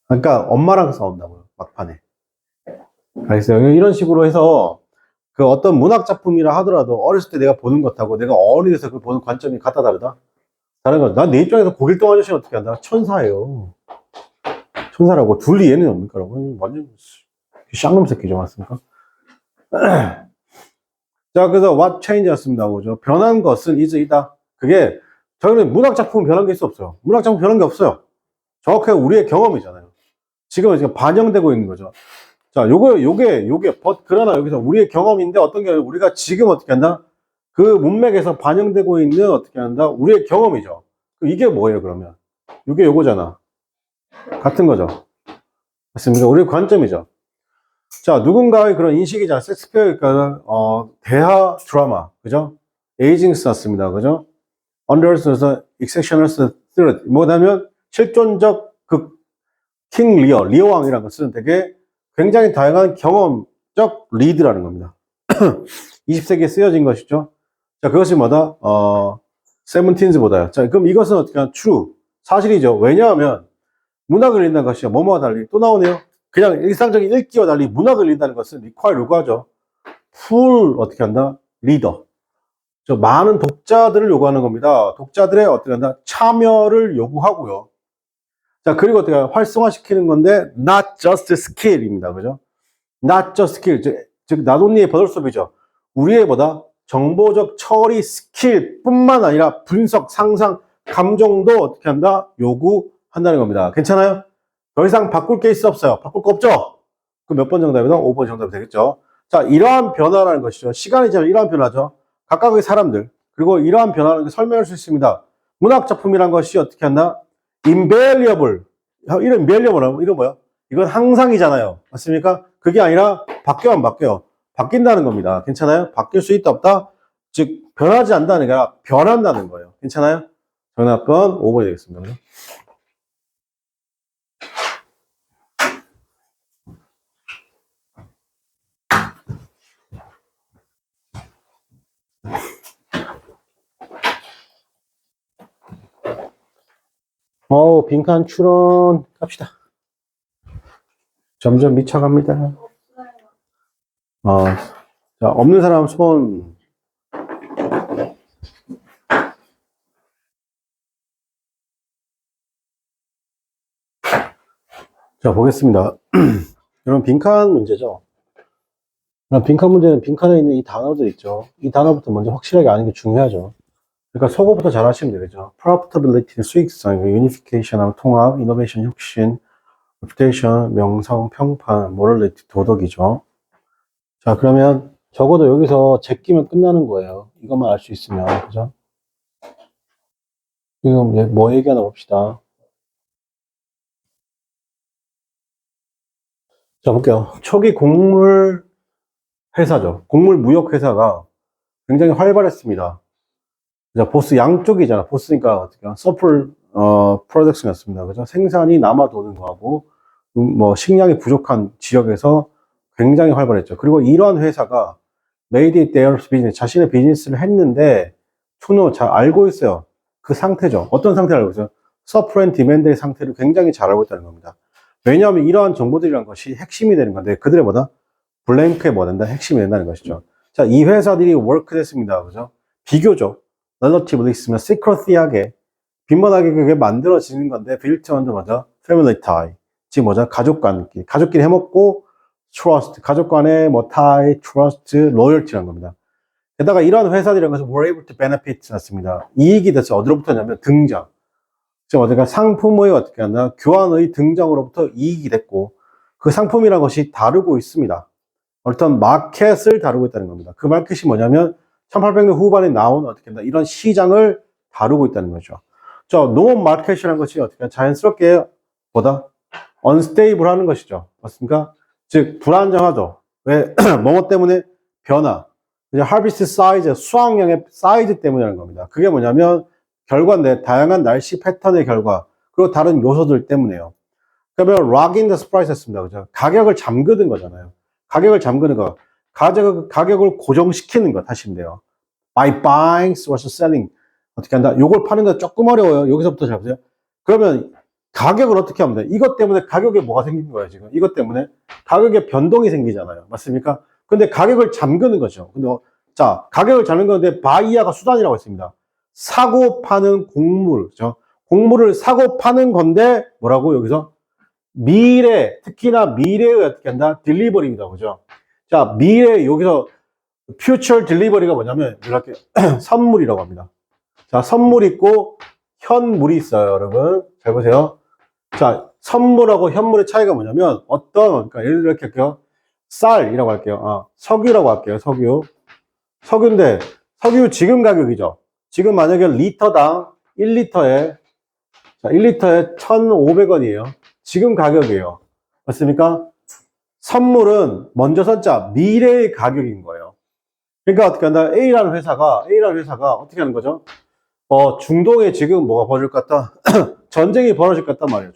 그러니까 엄마랑 싸운다고요, 막판에. 알겠어요? 이런 식으로 해서 그 어떤 문학 작품이라 하더라도 어렸을 때 내가 보는 것하고 내가 어른이 돼서 그걸 보는 관점이 같다 다르다? 다른 거. 난 내 입장에서 고길동 아저씨는 어떻게 한다? 천사예요. 천사라고. 둘리 얘는 뭡니까? 완전 쌍놈 새끼죠. 맞습니까? 자, 그래서 what change였습니다. 그죠? 변한 것은 이다. 그게 저희는 문학 작품은 변한 게 있어 없어요. 문학 작품 변한 게 없어요. 정확하게 우리의 경험이잖아요. 지금 반영되고 있는 거죠. 자, 요게, 그러나 여기서 우리의 경험인데 어떤 게 우리가 지금 어떻게 한다? 그 문맥에서 반영되고 있는 어떻게 한다? 우리의 경험이죠. 이게 뭐예요, 그러면? 이게 요거잖아. 같은 거죠. 맞습니까? 우리의 관점이죠. 자, 누군가의 그런 인식이잖아. 섹스피어니까, 대하 드라마. 그죠? 에이징 썼습니다. 그죠? Under's exceptional threat. 뭐냐면, 실존적 킹 리어 왕이라는 것은 되게 굉장히 다양한 경험적 리드라는 겁니다. 20세기에 쓰여진 것이죠. 자, 그것이 뭐다? 세븐틴즈보다요. 자, 그럼 이것은 어떻게 하면 true. 사실이죠. 왜냐하면 문학을 읽는 것이요. 뭐뭐와 달리 또 나오네요. 그냥 일상적인 읽기와 달리 문학을 읽는다는 것은 require 요구하죠. full 어떻게 한다? 리더. 저 많은 독자들을 요구하는 겁니다. 독자들의 어떻게 한다? 참여를 요구하고요. 자, 그리고 어떻게 활성화시키는 건데 not just skill입니다. 그죠? not just skill. 즉 나돈니의 버들섭이죠. 우리의 보다 정보적 처리 스킬 뿐만 아니라 분석, 상상, 감정도 어떻게 한다? 요구한다는 겁니다. 괜찮아요? 더 이상 바꿀 게 있어 없어요? 바꿀 거 없죠? 그 몇 번 정답이다? 5번 정답이 되겠죠? 자, 이러한 변화라는 것이죠. 시간이 지나면 이러한 변화죠. 각각의 사람들, 그리고 이러한 변화를 설명할 수 있습니다. 문학작품이란 것이 어떻게 한다? invaluable. 이런 invaluable, 이런 뭐야? 이건 항상이잖아요. 맞습니까? 그게 아니라 바뀌어 안 바뀌어요. 바뀐다는 겁니다. 괜찮아요? 바뀔 수 있다 없다? 즉 변하지 않는다는 게 아니라 변한다는 거예요. 괜찮아요? 정답은 5번이 되겠습니다. 그죠? 빈칸 추론 갑시다. 점점 미쳐갑니다. 자, 없는 사람 손. 자, 보겠습니다. 여러분, 빈칸 문제죠. 그럼 빈칸 문제는 빈칸에 있는 이 단어들 있죠. 이 단어부터 먼저 확실하게 아는 게 중요하죠. 그러니까 속어부터 잘 하시면 되겠죠. profitability, 수익성, unification, 통합, innovation, 혁신, reputation, 명성, 평판, morality, 도덕이죠. 자, 그러면 적어도 여기서 제끼면 끝나는 거예요. 이것만 알 수 있으면, 그죠? 지금 뭐 얘기하나 봅시다. 자, 볼게요. 초기 곡물 회사죠. 곡물 무역 회사가 굉장히 활발했습니다. 자, 보스 양쪽이잖아. 보스니까 어떻게 서플 프로덕션이었습니다. 그죠? 생산이 남아 도는 거하고 뭐 식량이 부족한 지역에서 굉장히 활발했죠. 그리고 이러한 회사가 made it their business, 자신의 비즈니스를 했는데 투노 잘 알고 있어요. 그 상태죠. 어떤 상태를 알고 있어요? 서플 앤 디맨드의 상태를 굉장히 잘 알고 있다는 겁니다. 왜냐하면 이러한 정보들이란 것이 핵심이 되는 건데 그들의 뭐다? 블랭크에 뭐 된다? 핵심이 된다는 것이죠. 자, 이 회사들이 워크 됐습니다. 그죠? 비교적 relatively 있으면 secretly하게 빈번하게 그게 만들어지는 건데 built on the 뭐죠? family tie. 즉 뭐죠? 가족끼리 해먹고 trust, 가족 간의 뭐 tie, trust, loyalty라는 겁니다. 게다가 이러한 회사들이란 것은 were able to benefit 났습니다. 이익이 됐어. 어디로부터냐면 등장. 즉 어디가 상품의 어떻게 하나 교환의 등장으로부터 이익이 됐고 그 상품이라는 것이 다루고 있습니다. 어떤 마켓을 다루고 있다는 겁니다. 그 마켓이 뭐냐면 1800년 후반에 나온 어떻게 한다 이런 시장을 다루고 있다는 거죠. 저 농업 마켓이라는 것이 어떻게 자연스럽게 보다 unstable 하는 것이죠. 맞습니까? 즉 불안정하죠. 왜? 뭐뭐 때문에 변화. 이제 harvest size, 수확량의 사이즈 때문이라는 겁니다. 그게 뭐냐면 결과인데 다양한 날씨 패턴의 결과 그리고 다른 요소들 때문에요. 그러면 lock in the price 했습니다. 그죠? 가격을 잠그는 거잖아요. 가격을 잠그는 거. 가격을 고정시키는 거 하시면 돼요. by buying versus selling. 어떻게 한다? 요걸 파는 거 조금 어려워요. 여기서부터 잘 보세요. 그러면 가격을 어떻게 하면 돼? 이것 때문에 가격에 뭐가 생긴 거예요, 지금. 이것 때문에 가격에 변동이 생기잖아요. 맞습니까? 근데 가격을 잠그는 거죠. 근데 자, 가격을 잠그는 건데 바이어가 수단이라고 했습니다. 사고 파는 곡물, 그죠? 곡물을 사고 파는 건데 뭐라고 여기서? 미래, 특히나 미래의 어떻게 한다? 딜리버리입니다. 그죠? 자, 미래, 여기서 future delivery가 뭐냐면, 이렇게 선물이라고 합니다. 자, 선물 있고, 현물이 있어요, 여러분. 잘 보세요. 자, 선물하고 현물의 차이가 뭐냐면, 그러니까 예를 들어 이렇게 할게요. 쌀이라고 할게요. 석유라고 할게요, 석유. 석유인데, 석유 지금 가격이죠. 지금 만약에 리터당 1리터에, 자, 1리터에 1,500원이에요. 지금 가격이에요. 맞습니까? 선물은 먼저 썼자 미래의 가격인 거예요. 그러니까 어떻게 한다? A라는 회사가 어떻게 하는 거죠? 중동에 지금 뭐가 벌어질 것 같다? 전쟁이 벌어질 것 같단 말이에요.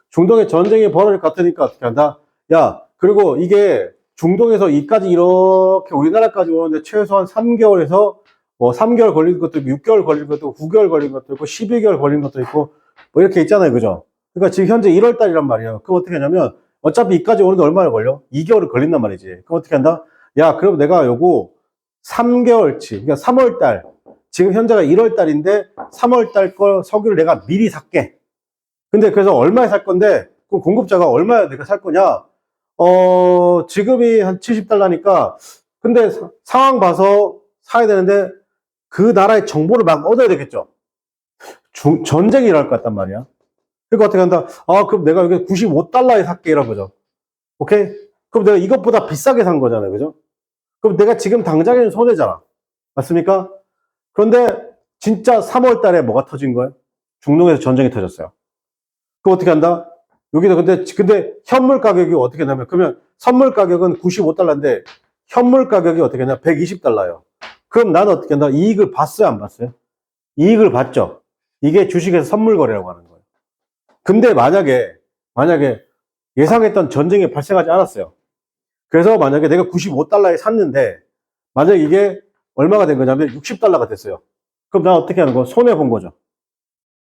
중동에 전쟁이 벌어질 것 같으니까 어떻게 한다? 야, 그리고 이게 중동에서 이까지 이렇게 우리나라까지 오는데 최소한 3개월에서 뭐 3개월 걸린 것도 있고 6개월 걸린 것도 있고 9개월 걸린 것도 있고 12개월 걸린 것도 있고 뭐 이렇게 있잖아요. 그죠? 그러니까 지금 현재 1월 달이란 말이에요. 그럼 어떻게 하냐면 어차피 이까지 오는데 얼마나 걸려? 2개월을 걸린단 말이지. 그럼 어떻게 한다? 야, 그럼 내가 요거 3개월치, 그러니까 3월 달, 지금 현재가 1월 달인데 3월 달 거 석유를 내가 미리 살게. 근데 그래서 얼마에 살 건데, 그럼 공급자가 얼마에 내가 살 거냐? 지금이 한 70달러니까, 근데 상황 봐서 사야 되는데, 그 나라의 정보를 막 얻어야 되겠죠? 전쟁이 일어날 것 같단 말이야. 그러니까 어떻게 한다? 그럼 내가 여기 95달러에 살게, 이런 거죠. 오케이? 그럼 내가 이것보다 비싸게 산 거잖아요. 그죠? 그럼 내가 지금 당장에는 손해잖아. 맞습니까? 그런데 진짜 3월 달에 뭐가 터진 거예요? 중동에서 전쟁이 터졌어요. 그럼 어떻게 한다? 여기도 근데 현물 가격이 어떻게 되냐면, 그러면 선물 가격은 95달러인데, 현물 가격이 어떻게 되냐? 120달러예요. 그럼 나는 어떻게 한다? 이익을 봤어요? 안 봤어요? 이익을 봤죠? 이게 주식에서 선물 거래라고 하는 거예요. 근데 만약에 예상했던 전쟁이 발생하지 않았어요. 그래서 만약에 내가 95달러에 샀는데, 만약에 이게 얼마가 된 거냐면 60달러가 됐어요. 그럼 난 어떻게 하는 거? 손해본 거죠.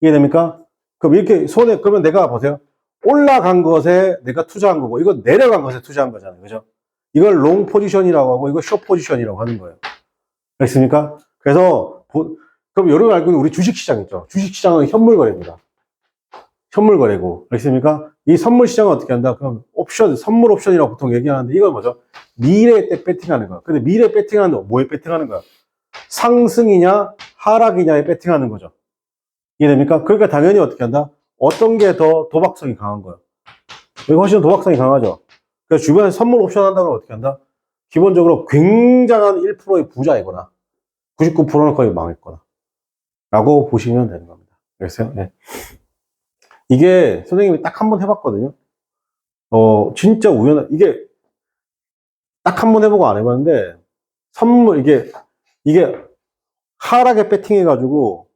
이해됩니까? 그럼 이렇게 그러면 내가 보세요. 올라간 것에 내가 투자한 거고, 이건 내려간 것에 투자한 거잖아요. 그죠? 이걸 롱 포지션이라고 하고, 이거 숏 포지션이라고 하는 거예요. 알겠습니까? 그래서, 그럼 여러분 알고 있는 우리 주식시장 있죠? 주식시장은 현물 거래입니다. 현물 거래고, 알겠습니까? 이 선물 시장은 어떻게 한다? 그럼 선물 옵션이라고 보통 얘기하는데, 이건 뭐죠? 미래에 때 배팅하는 거야. 근데 미래에 배팅하는 거, 뭐에 배팅하는 거야? 상승이냐, 하락이냐에 배팅하는 거죠. 이해됩니까? 그러니까 당연히 어떻게 한다? 어떤 게 더 도박성이 강한 거예요? 여기 훨씬 도박성이 강하죠? 그래서 주변에 선물 옵션 한다고 어떻게 한다? 기본적으로 굉장한 1%의 부자이거나 99%는 거의 망했거나 라고 보시면 되는 겁니다. 알겠어요? 네. 이게 선생님이 딱 한 번 해봤거든요. 진짜 이게 딱 한 번 해보고 안 해봤는데, 이게 하락에 배팅해가지고,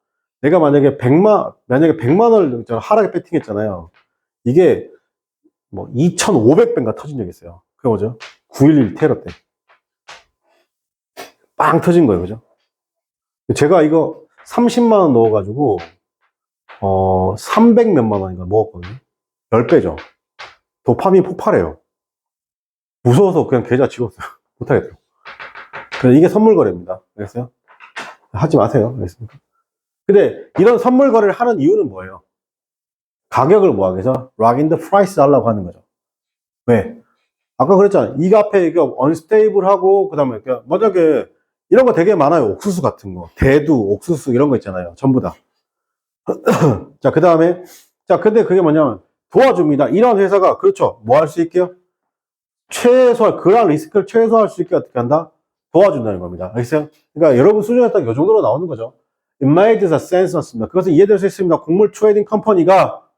내가 만약에 100만 원을 하락에 배팅했잖아요. 이게 뭐 2,500배인가 터진 적이 있어요. 그게 뭐죠? 9.11 테러 때. 빵 터진 거예요. 그죠? 제가 이거 30만 원 넣어가지고, 300 몇만 원인가 먹었거든요. 10배죠. 도파민 폭발해요. 무서워서 그냥 계좌 지웠어요. 못하겠더라고. 그래서 이게 선물 거래입니다. 알겠어요? 하지 마세요. 알겠습니까? 근데 이런 선물 거래를 하는 이유는 뭐예요? 가격을 뭐하기 위해서? 락 인 더 프라이스 하려고 하는 거죠. 왜? 아까 그랬잖아요. 이거 앞에 이게 언스테이블하고, 그 다음에 만약에 이런 거 되게 많아요. 옥수수 같은 거. 대두, 옥수수 이런 거 있잖아요. 전부 다. 자, 그 다음에, 자, 근데 그게 뭐냐면 도와줍니다. 이런 회사가, 그렇죠. 뭐 할 수 있게요? 그런 리스크를 최소화할 수 있게 어떻게 한다? 도와준다는 겁니다. 알겠어요? 그러니까 여러분 수준에 딱 이 정도로 나오는 거죠. It made sense 맞습니다. 그것은 이해될 수 있습니다. 곡물 트레이딩 컴퍼니가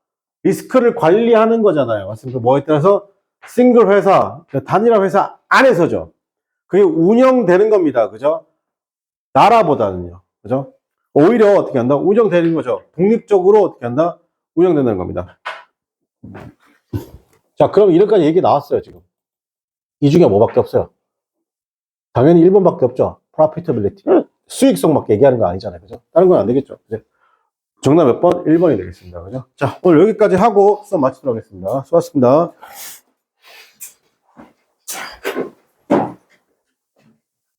리스크를 관리하는 거잖아요. 맞습니까? 뭐에 따라서 싱글 회사, 단일화 회사 안에서죠. 그게 운영되는 겁니다. 그죠? 나라보다는요. 그죠? 오히려 어떻게 한다? 운영되는 거죠. 독립적으로 어떻게 한다? 운영된다는 겁니다. 자, 그럼 이런까지 얘기 나왔어요, 지금. 이 중에 뭐밖에 없어요? 당연히 1번밖에 없죠. profitability. 수익성밖에 얘기하는 거 아니잖아요. 그죠? 다른 건 안 되겠죠. 그죠? 정답 몇 번? 1번이 되겠습니다. 그죠? 자, 오늘 여기까지 하고 수업 마치도록 하겠습니다. 수고하셨습니다.